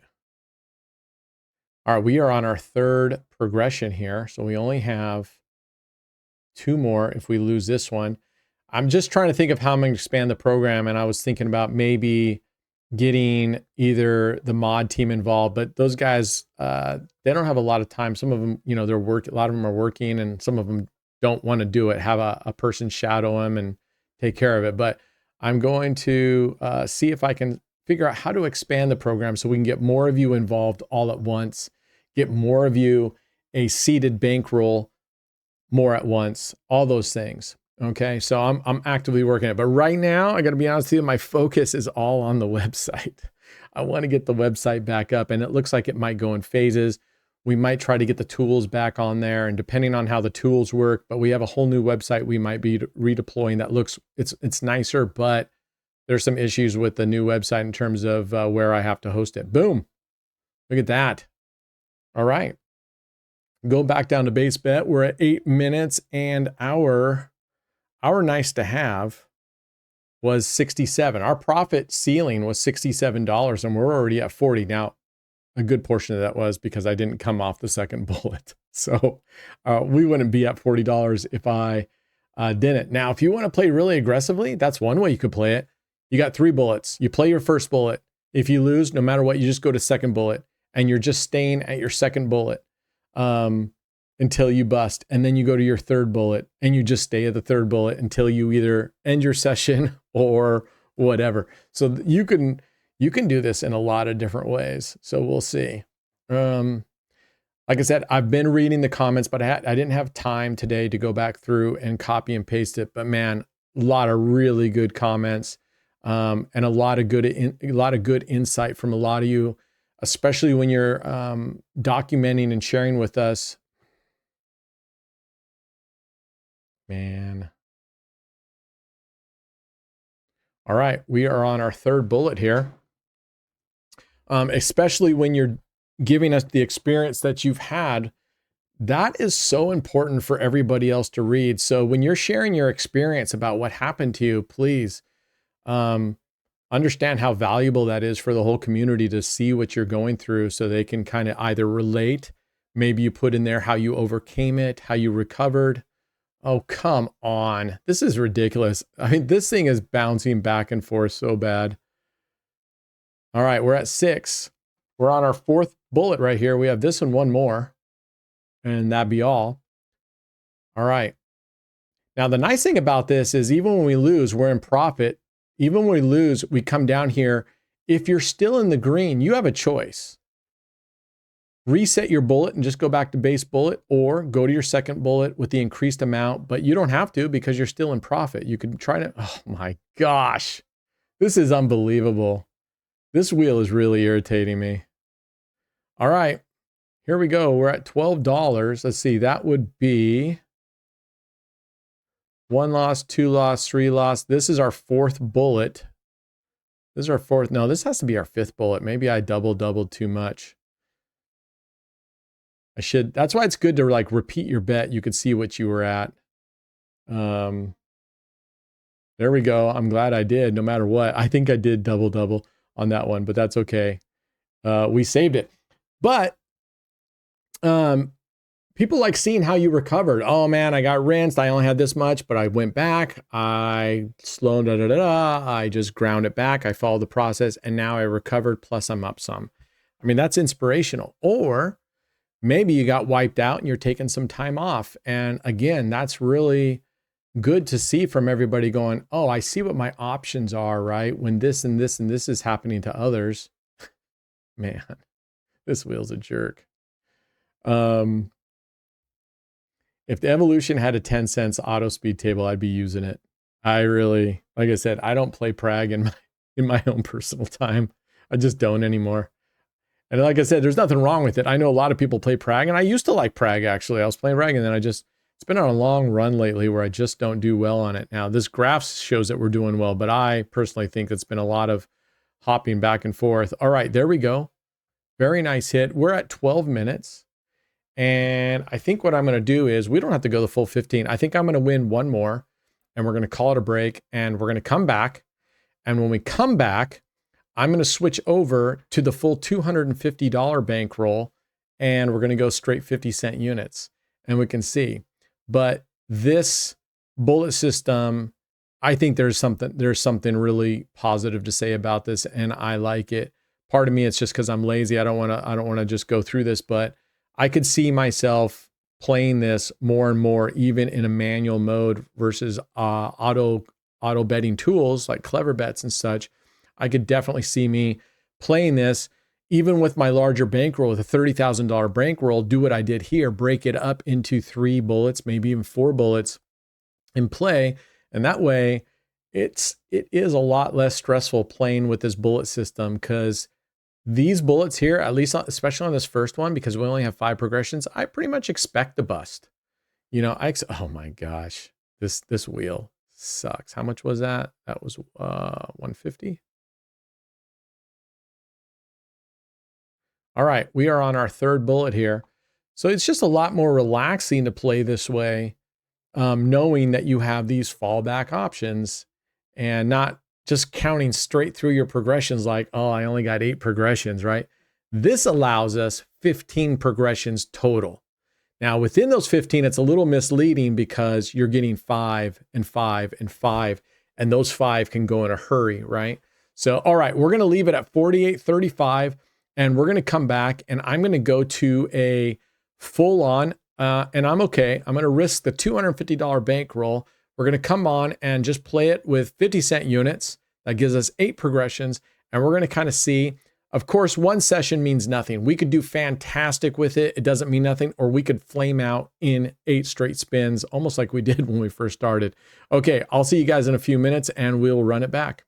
All right, we are on our 3rd progression here. So we only have 2 more if we lose this one. I'm just trying to think of how I'm going to expand the program. And I was thinking about maybe getting either the mod team involved, but those guys, they don't have a lot of time. Some of them, a lot of them are working, and some of them don't want to do it, have a person shadow them and take care of it. But I'm going to see if I can figure out how to expand the program so we can get more of you involved all at once, get more of you a seated bankroll more at once, all those things. Okay, so I'm actively working it. But right now, I got to be honest with you, my focus is all on the website. I want to get the website back up, and it looks like it might go in phases. We might try to get the tools back on there, and depending on how the tools work, but we have a whole new website we might be redeploying that looks, it's nicer, but there's some issues with the new website in terms of where I have to host it. Boom. Look at that. All right. Go back down to base bet. We're at 8 minutes, and our nice to have was 67. Our profit ceiling was $67, and we're already at 40. Now, a good portion of that was because I didn't come off the second bullet. So we wouldn't be at $40 if I didn't. Now, if you want to play really aggressively, that's one way you could play it. You got 3 bullets. You play your first bullet. If you lose, no matter what, you just go to second bullet, and you're just staying at your second bullet until you bust. And then you go to your third bullet, and you just stay at the third bullet until you either end your session or whatever. So you can do this in a lot of different ways. So we'll see. Like I said, I've been reading the comments, but I didn't have time today to go back through and copy and paste it. But man, a lot of really good comments, and a lot of good insight from a lot of you, especially when you're documenting and sharing with us. Man. All right, we are on our third bullet here. Especially when you're giving us the experience that you've had That is so important for everybody else to read. So when you're sharing your experience about what happened to you, please understand how valuable that is for the whole community to see what you're going through so they can kind of either relate. Maybe you put in there how you overcame it, how you recovered. Oh, come on. This is ridiculous. I mean, this thing is bouncing back and forth so bad. All right, we're at 6. We're on our 4th bullet right here. We have this one more, and that'd be all. All right. Now, the nice thing about this is even when we lose, we're in profit. Even when we lose, we come down here. If you're still in the green, you have a choice. Reset your bullet and just go back to base bullet, or go to your second bullet with the increased amount, but you don't have to because you're still in profit. You could try to, oh my gosh, this is unbelievable. This wheel is really irritating me. All right, here we go. We're at $12. Let's see, that would be 1 loss, 2 loss, 3 loss. This is our 4th bullet. This is our 4th. No, this has to be our 5th bullet. Maybe I doubled too much. That's why it's good to like repeat your bet. You could see what you were at. There we go. I'm glad I did, no matter what. I think I did double on that one, but that's okay. We saved it. But people like seeing how you recovered. Oh man, I got rinsed. I only had this much, but I went back. I slowed, I just ground it back. I followed the process and now I recovered, plus I'm up some. I mean, that's inspirational. Or maybe you got wiped out and you're taking some time off. And again, that's really good to see from everybody going, oh, I see what my options are, right? When this and this and this is happening to others. Man, this wheel's a jerk. If the Evolution had a 10 cents auto speed table, I'd be using it. I really, like I said, I don't play Prag in my own personal time. I just don't anymore. And like I said, there's nothing wrong with it. I know a lot of people play Prag, and I used to like Prag, actually. I was playing Prag, and then it's been on a long run lately where I just don't do well on it. Now, this graph shows that we're doing well, but I personally think it's been a lot of hopping back and forth. All right, there we go. Very nice hit. We're at 12 minutes. And I think what I'm going to do is, we don't have to go the full 15. I think I'm going to win one more, and we're going to call it a break, and we're going to come back. And when we come back, I'm going to switch over to the full $250 bankroll, and we're going to go straight 50-cent units, and we can see. But this bullet system, I think there's something really positive to say about this, and I like it. Part of me, it's just because I'm lazy. I don't want to just go through this, but I could see myself playing this more and more, even in a manual mode versus auto betting tools like Clever Bets and such. I could definitely see me playing this, even with my larger bankroll, with a $30,000 bankroll, do what I did here, break it up into 3 bullets, maybe even 4 bullets, and play. And that way, it is a lot less stressful playing with this bullet system, because these bullets here, at least, especially on this first one, because we only have 5 progressions, I pretty much expect to bust. You know, oh my gosh, this wheel sucks. How much was that? That was 150. All right, we are on our 3rd bullet here. So it's just a lot more relaxing to play this way, knowing that you have these fallback options and not just counting straight through your progressions like, oh, I only got 8 progressions, right? This allows us 15 progressions total. Now, within those 15, it's a little misleading because you're getting 5 and 5 and 5, and those 5 can go in a hurry, right? So, all right, we're going to leave it at 48.35. And we're going to come back, and I'm going to go to a full on, and I'm okay. I'm going to risk the $250 bankroll. We're going to come on and just play it with 50-cent units. That gives us 8 progressions. And we're going to kind of see, of course, one session means nothing. We could do fantastic with it. It doesn't mean nothing. Or we could flame out in 8 straight spins, almost like we did when we first started. Okay, I'll see you guys in a few minutes, and we'll run it back.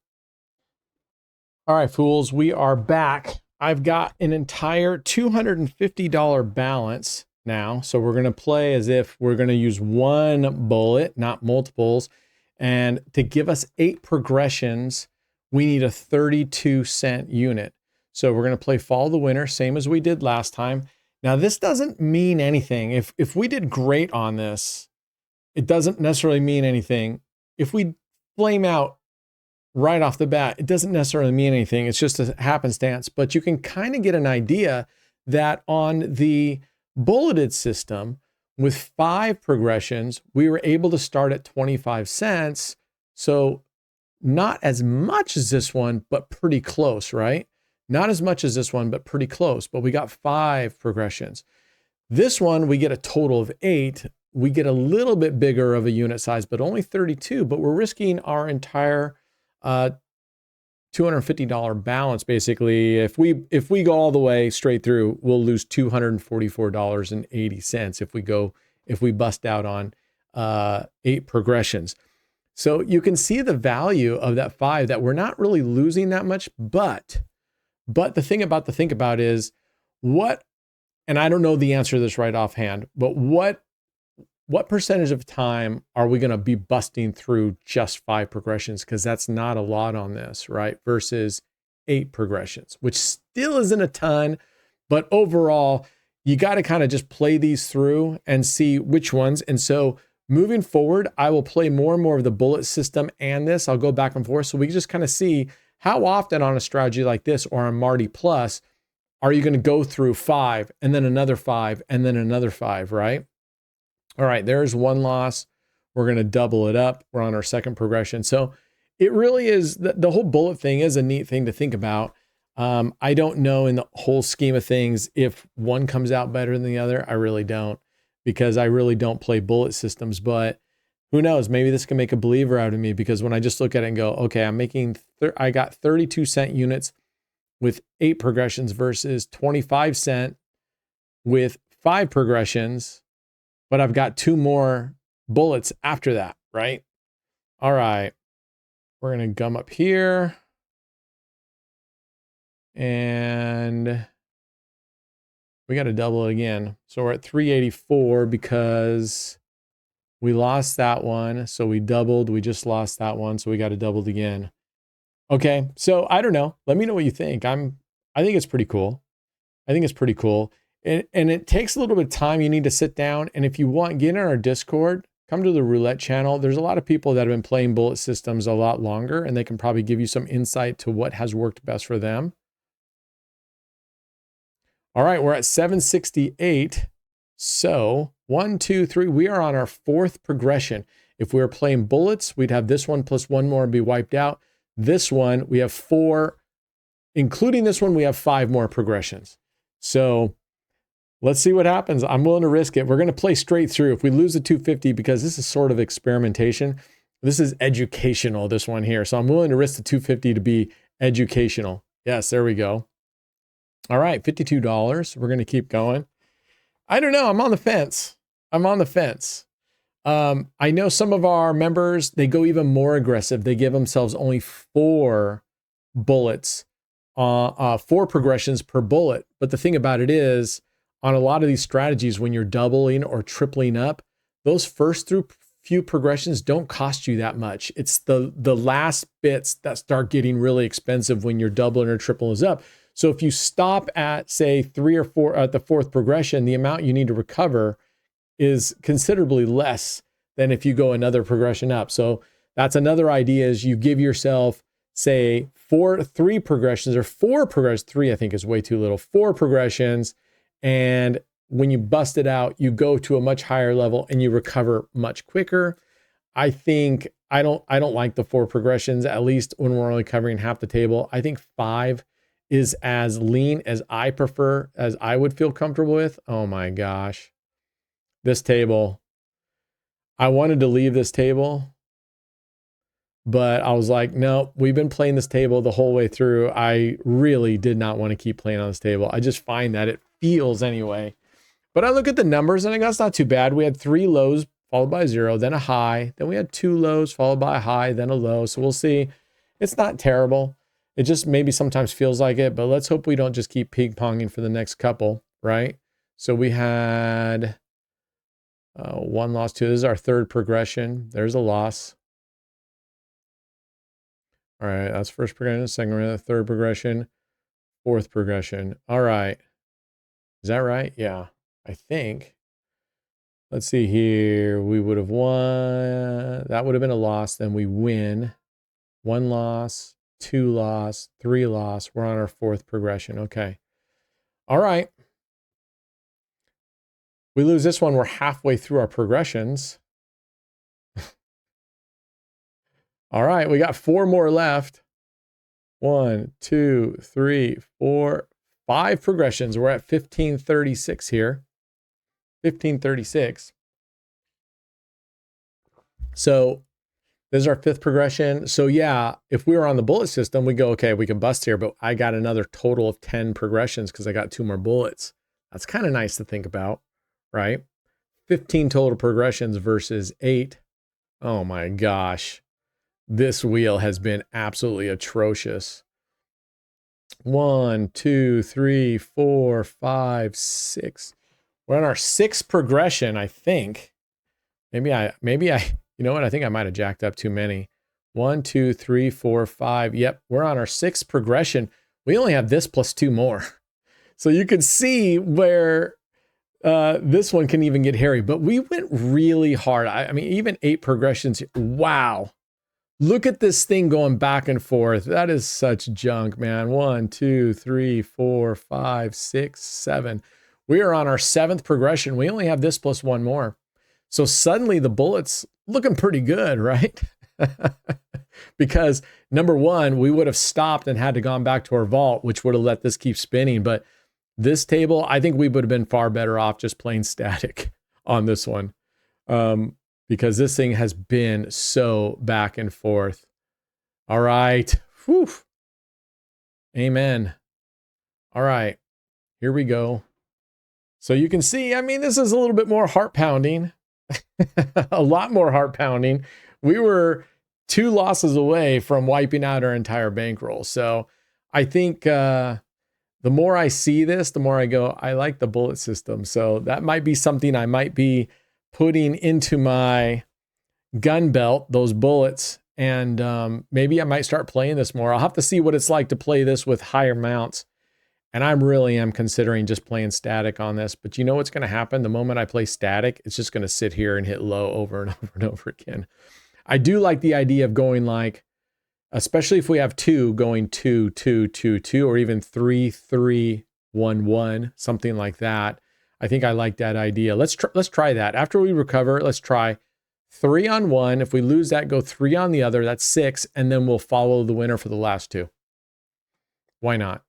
All right, fools, we are back. I've got an entire $250 balance now. So we're going to play as if we're going to use 1 bullet, not multiples. And to give us 8 progressions, we need a 32-cent unit. So we're going to play Follow the Winner, same as we did last time. Now, this doesn't mean anything. If we did great on this, it doesn't necessarily mean anything. If we flame out right off the bat, it doesn't necessarily mean anything. It's just a happenstance, but you can kind of get an idea that on the bulleted system with 5 progressions, we were able to start at 25 cents. So not as much as this one, but pretty close, right? Not as much as this one, but pretty close. But we got 5 progressions. This one, we get a total of 8. We get a little bit bigger of a unit size, but only 32. But we're risking our entire $250 balance. Basically, if we go all the way straight through, we'll lose $244.80 if we bust out on 8 progressions. So you can see the value of that 5, that we're not really losing that much. But the thing about to think about is what, and I don't know the answer to this right offhand, but what percentage of time are we going to be busting through just 5 progressions? Because that's not a lot on this, right? Versus 8 progressions, which still isn't a ton, but overall, you got to kind of just play these through and see which ones. And so moving forward, I will play more and more of the bullet system and this. I'll go back and forth so we can just kind of see how often on a strategy like this or on Marty Plus are you going to go through 5 and then another 5 and then another 5, right? All right, there's one loss. We're going to double it up. We're on our second progression. So it really is, the whole bullet thing is a neat thing to think about. I don't know in the whole scheme of things if one comes out better than the other. I really don't, because I really don't play bullet systems. But who knows? Maybe this can make a believer out of me, because when I just look at it and go, okay, I got 32-cent units with 8 progressions versus 25-cent with 5 progressions. But I've got 2 more bullets after that, right? All right. We're going to gum up here. And we got to double it again. So we're at 384 because we lost that one. So we doubled. We just lost that one. So we got to double it again. Okay. So I don't know. Let me know what you think. I think it's pretty cool. I think it's pretty cool. And it takes a little bit of time. You need to sit down. And if you want, get in our Discord, come to the Roulette channel. There's a lot of people that have been playing bullet systems a lot longer, and they can probably give you some insight to what has worked best for them. All right, we're at 768. So 1, 2, 3, we are on our 4th progression. If we were playing bullets, we'd have this one plus 1 more and be wiped out. This one, we have 4, including this one, we have 5 more progressions. So let's see what happens. I'm willing to risk it. We're going to play straight through. If we lose the 250, because this is sort of experimentation, this is educational, this one here. So I'm willing to risk the 250 to be educational. Yes, there we go. All right, $52. We're going to keep going. I don't know. I'm on the fence. I'm on the fence. I know some of our members, they go even more aggressive. They give themselves only 4 bullets, 4 progressions per bullet. But the thing about it is, on a lot of these strategies, when you're doubling or tripling up, those first few progressions don't cost you that much. It's the last bits that start getting really expensive when you're doubling or tripling up. So if you stop at, say, 3 or 4 at the 4th progression, the amount you need to recover is considerably less than if you go another progression up. So that's another idea, is you give yourself, say, 3 progressions or 4 progressions. 3, I think, is way too little. 4 progressions. And when you bust it out, you go to a much higher level and you recover much quicker. I think I don't like the 4 progressions, at least when we're only covering half the table. I think 5 is as lean as I prefer, as I would feel comfortable with. Oh my gosh. This table, I wanted to leave this table, but I was like, no, we've been playing this table the whole way through. I really did not want to keep playing on this table. I just find that it feels anyway. But I look at the numbers and I think that's not too bad. We had 3 lows followed by a 0, then a high. Then we had 2 lows followed by a high, then a low. So we'll see. It's not terrible. It just maybe sometimes feels like it, but let's hope we don't just keep ping-ponging for the next couple, right? So we had 1 loss, 2. This is our 3rd progression. There's a loss. All right, that's 1st progression, 2nd, 3rd progression, 4th progression. All right. Is that right? Yeah, I think. Let's see here. We would have won. That would have been a loss. Then we win. 1 loss, 2 loss, 3 loss. We're on our 4th progression. Okay. All right. We lose this one. We're halfway through our progressions. All right. We got 4 more left. 1, 2, 3, 4, 5 progressions. We're at 1536 here. 1536. So this is our 5th progression. So yeah, if we were on the bullet system, we go, okay, we can bust here, but I got another total of 10 progressions because I got 2 more bullets. That's kind of nice to think about, right? 15 total progressions versus 8. Oh my gosh. This wheel has been absolutely atrocious. 1, 2, 3, 4, 5, 6. We're on our 6th progression, I think. Maybe I, you know what? I think I might have jacked up too many. 1, 2, 3, 4, 5. Yep, we're on our 6th progression. We only have this plus 2 more. So you can see where this one can even get hairy. But we went really hard. I mean, even 8 progressions. Wow. Look at this thing going back and forth. That is such junk, man. 1, 2, 3, 4, 5, 6, 7. We are on our 7th progression. We only have this plus 1 more. So suddenly the bullet's looking pretty good, right? Because number 1, we would have stopped and had to gone back to our vault, which would have let this keep spinning. But this table, I think we would have been far better off just playing static on this one. Because this thing has been so back and forth. All right. Whew. Amen. All right. Here we go. So you can see, I mean, this is a little bit more heart pounding. A lot more heart pounding. We were 2 losses away from wiping out our entire bankroll. So I think the more I see this, the more I go, I like the bullet system. So that might be something I might be putting into my gun belt, those bullets. And maybe I might start playing this more. I'll have to see what it's like to play this with higher mounts. And I really am considering just playing static on this. But you know what's going to happen? The moment I play static, it's just going to sit here and hit low over and over and over again. I do like the idea of going like, especially if we have 2, going 2, 2, 2, 2, or even 3, 3, 1, 1, something like that. I think I like that idea. Let's try that. After we recover, let's try 3 on 1. If we lose that, go 3 on the other. That's 6. And then we'll follow the winner for the last 2. Why not?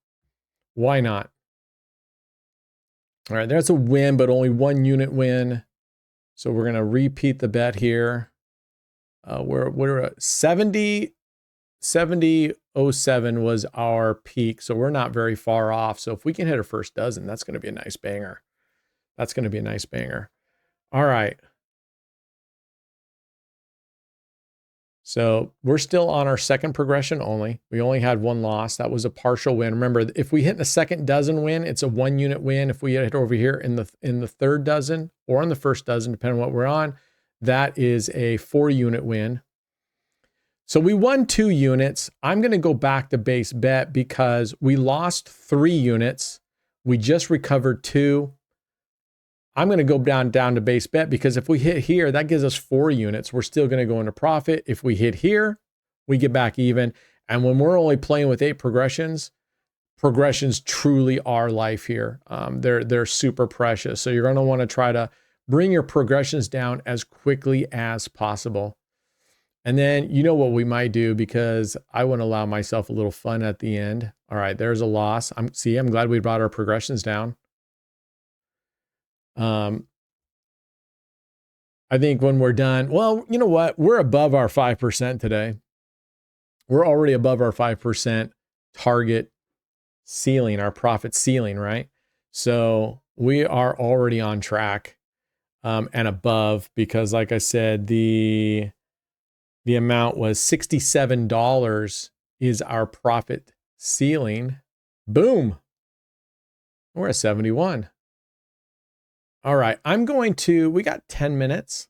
Why not? All right, there's a win, but only 1 unit win. So we're going to repeat the bet here. We're at 70.07 was our peak. So we're not very far off. So if we can hit our first dozen, that's going to be a nice banger. That's going to be a nice banger. All right. So we're still on our 2nd progression only. We only had 1 loss. That was a partial win. Remember, if we hit in the 2nd dozen win, it's a 1 unit win. If we hit over here in the 3rd dozen or on the 1st dozen, depending on what we're on, that is a 4 unit win. So we won 2 units. I'm going to go back to base bet because we lost 3 units. We just recovered 2. I'm going to go down to base bet because if we hit here, that gives us 4 units. We're still going to go into profit. If we hit here, we get back even. And when we're only playing with 8 progressions, progressions truly are life here. They're super precious. So you're going to want to try to bring your progressions down as quickly as possible. And then you know what we might do, because I want to allow myself a little fun at the end. All right, there's a loss. I'm glad we brought our progressions down. I think when we're done, well, you know what? We're above our 5% today. We're already above our 5% target ceiling, our profit ceiling, right? So we are already on track and above, because like I said, the amount was $67 is our profit ceiling. Boom. We're at 71. All right, we got 10 minutes.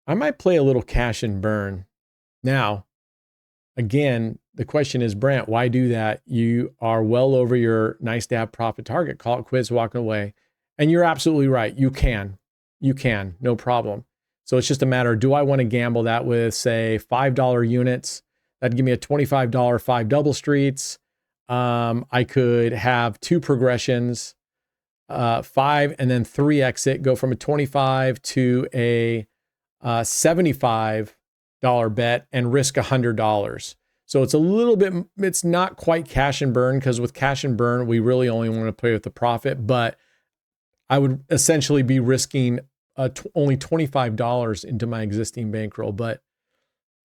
I might play a little cash and burn. Now, again, the question is, Brent, why do that? You are well over your nice to have profit target. Call it quits, walking away. And you're absolutely right. You can, no problem. So it's just a matter, do I want to gamble that with, say, $5 units? That'd give me a $25 5 double streets. I could have 2 progressions, 5 and then 3 exit, go from a 25 to a $75 bet and risk $100. So it's a little bit, it's not quite cash and burn, because with cash and burn, we really only want to play with the profit, but I would essentially be risking only $25 into my existing bankroll. But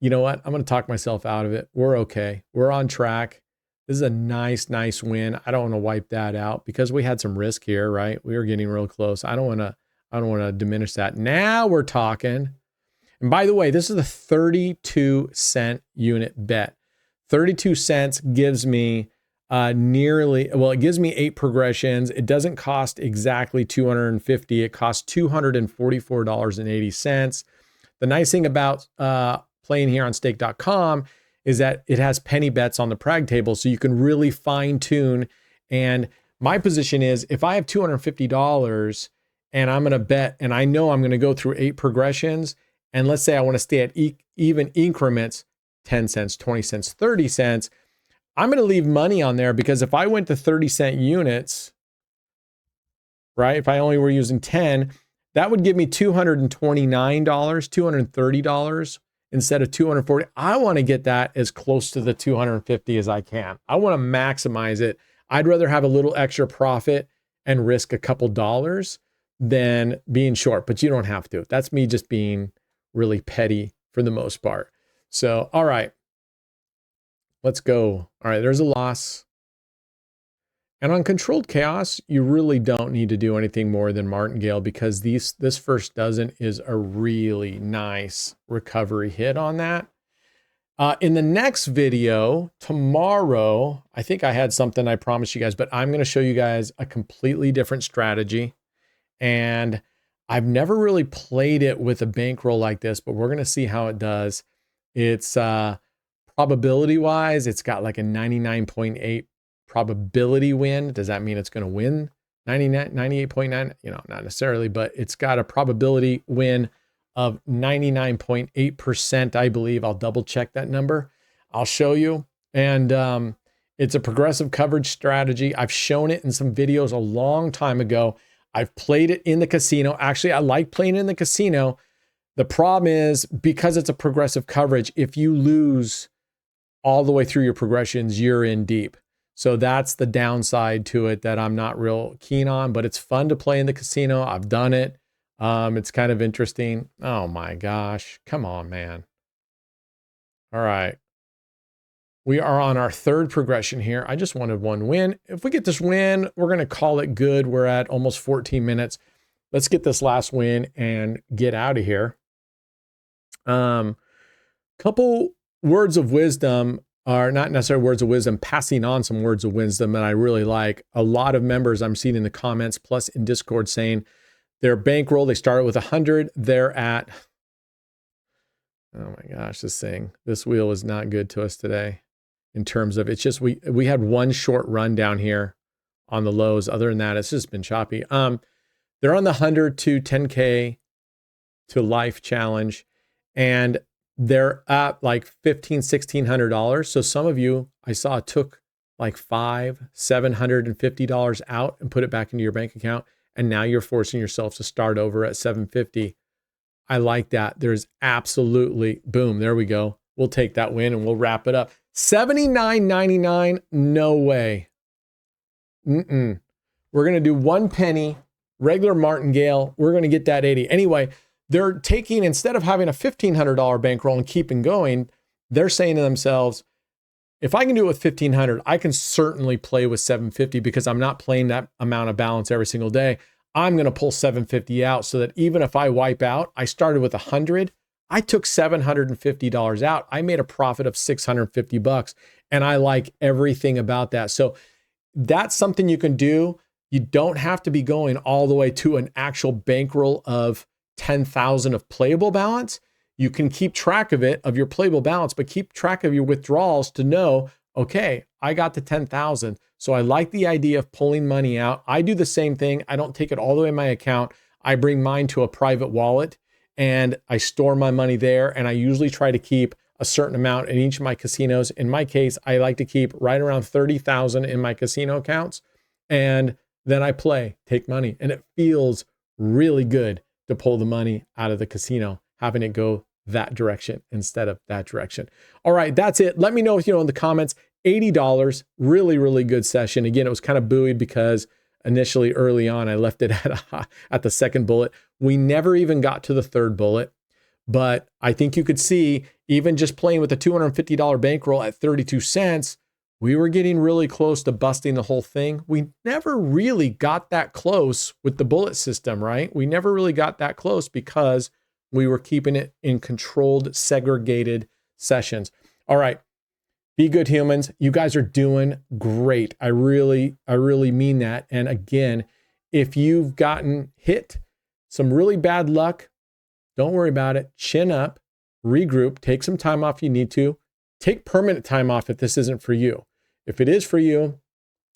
you know what? I'm going to talk myself out of it. We're okay. We're on track. This is a nice win. I don't want to wipe that out because we had some risk here, right? We were getting real close. I don't want to diminish that. Now we're talking. And by the way, this is a 32-cent unit bet. 32 cents gives me it gives me 8 progressions. It doesn't cost exactly $250. It costs $244.80. The nice thing about playing here on stake.com is that it has penny bets on the prag table, so you can really fine tune. And my position is, if I have $250 and I'm going to bet, and I know I'm going to go through 8 progressions, and let's say I want to stay at even increments, 10 cents, 20 cents, 30 cents, I'm going to leave money on there, because if I went to 30-cent units, right, if I only were using 10, that would give me $229, $230 instead of $240. I want to get that as close to the $250 as I can. I want to maximize it. I'd rather have a little extra profit and risk a couple dollars than being short, but you don't have to. That's me just being really petty for the most part. So, all right, let's go. All right, there's a loss. And on controlled chaos, you really don't need to do anything more than martingale, because this first dozen is a really nice recovery hit on that. In the next video tomorrow, I think I had something I promised you guys, but I'm going to show you guys a completely different strategy. And I've never really played it with a bankroll like this, but we're going to see how it does. It's probability wise, it's got like a 99.8 probability win. Does that mean it's going to win 98.9? You know, not necessarily, but it's got a probability win of 99.8%, I believe. I'll double check that number. I'll show you. And it's a progressive coverage strategy. I've shown it in some videos a long time ago. I've played it in the casino. Actually, I like playing in the casino. The problem is, because it's a progressive coverage, if you lose all the way through your progressions, you're in deep. So that's the downside to it that I'm not real keen on, but it's fun to play in the casino. I've done it. It's kind of interesting. Oh my gosh. Come on, man. All right. We are on our 3rd progression here. I just wanted 1 win. If we get this win, we're going to call it good. We're at almost 14 minutes. Let's get this last win and get out of here. Couple words of wisdom, are not necessarily words of wisdom, passing on some words of wisdom that I really like. A lot of members I'm seeing in the comments, plus in Discord, saying their bankroll, they started with 100. They're at, oh my gosh, this wheel is not good to us today in terms of, it's just, we had one short run down here on the lows. Other than that, it's just been choppy. They're on the 100 to 10K to life challenge, and they're at like $1,600. So some of you I saw took like $750 out and put it back into your bank account. And now you're forcing yourself to start over at 750. I like that. There's absolutely, boom, there we go. We'll take that win and we'll wrap it up. $79.99, no way. We're going to do 1 penny, regular martingale. We're going to get that 80. Anyway, they're taking, instead of having a $1,500 bankroll and keeping going, they're saying to themselves, if I can do it with $1,500, I can certainly play with $750, because I'm not playing that amount of balance every single day. I'm going to pull $750 out so that even if I wipe out, I started with 100. I took $750 out. I made a profit of $650, and I like everything about that. So that's something you can do. You don't have to be going all the way to an actual bankroll of 10,000 of playable balance. you can keep track of it, of your playable balance, but keep track of your withdrawals to know, okay, I got to 10,000. So I like the idea of pulling money out. I do the same thing. I don't take it all the way in my account. I bring mine to a private wallet and I store my money there. And I usually try to keep a certain amount in each of my casinos. In my case, I like to keep right around 30,000 in my casino accounts. And then I play, take money. And it feels really good to pull the money out of the casino, having it go that direction instead of that direction. All right, that's it. Let me know if you know in the comments. $80, really, really good session. Again, it was kind of buoyed because initially early on, I left it at the second bullet. We never even got to the third bullet, but I think you could see even just playing with a $250 bankroll at 32 cents, we were getting really close to busting the whole thing. We never really got that close with the bullet system, right? We never really got that close because we were keeping it in controlled, segregated sessions. All right. Be good humans. You guys are doing great. I really mean that. And again, if you've gotten hit some really bad luck, don't worry about it. Chin up, regroup, take some time off if you need to. Take permanent time off if this isn't for you. If it is for you,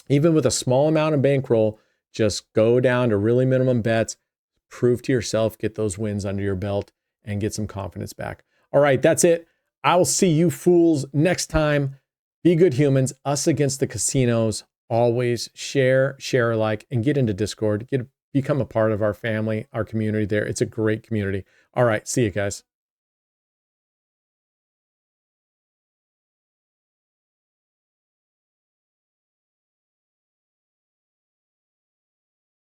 even with a small amount of bankroll, just go down to really minimum bets, prove to yourself, get those wins under your belt, and get some confidence back. All right, that's it. I will see you fools next time. Be good humans, us against the casinos. Always share alike, and get into Discord. Become a part of our family, our community there. It's a great community. All right, see you guys.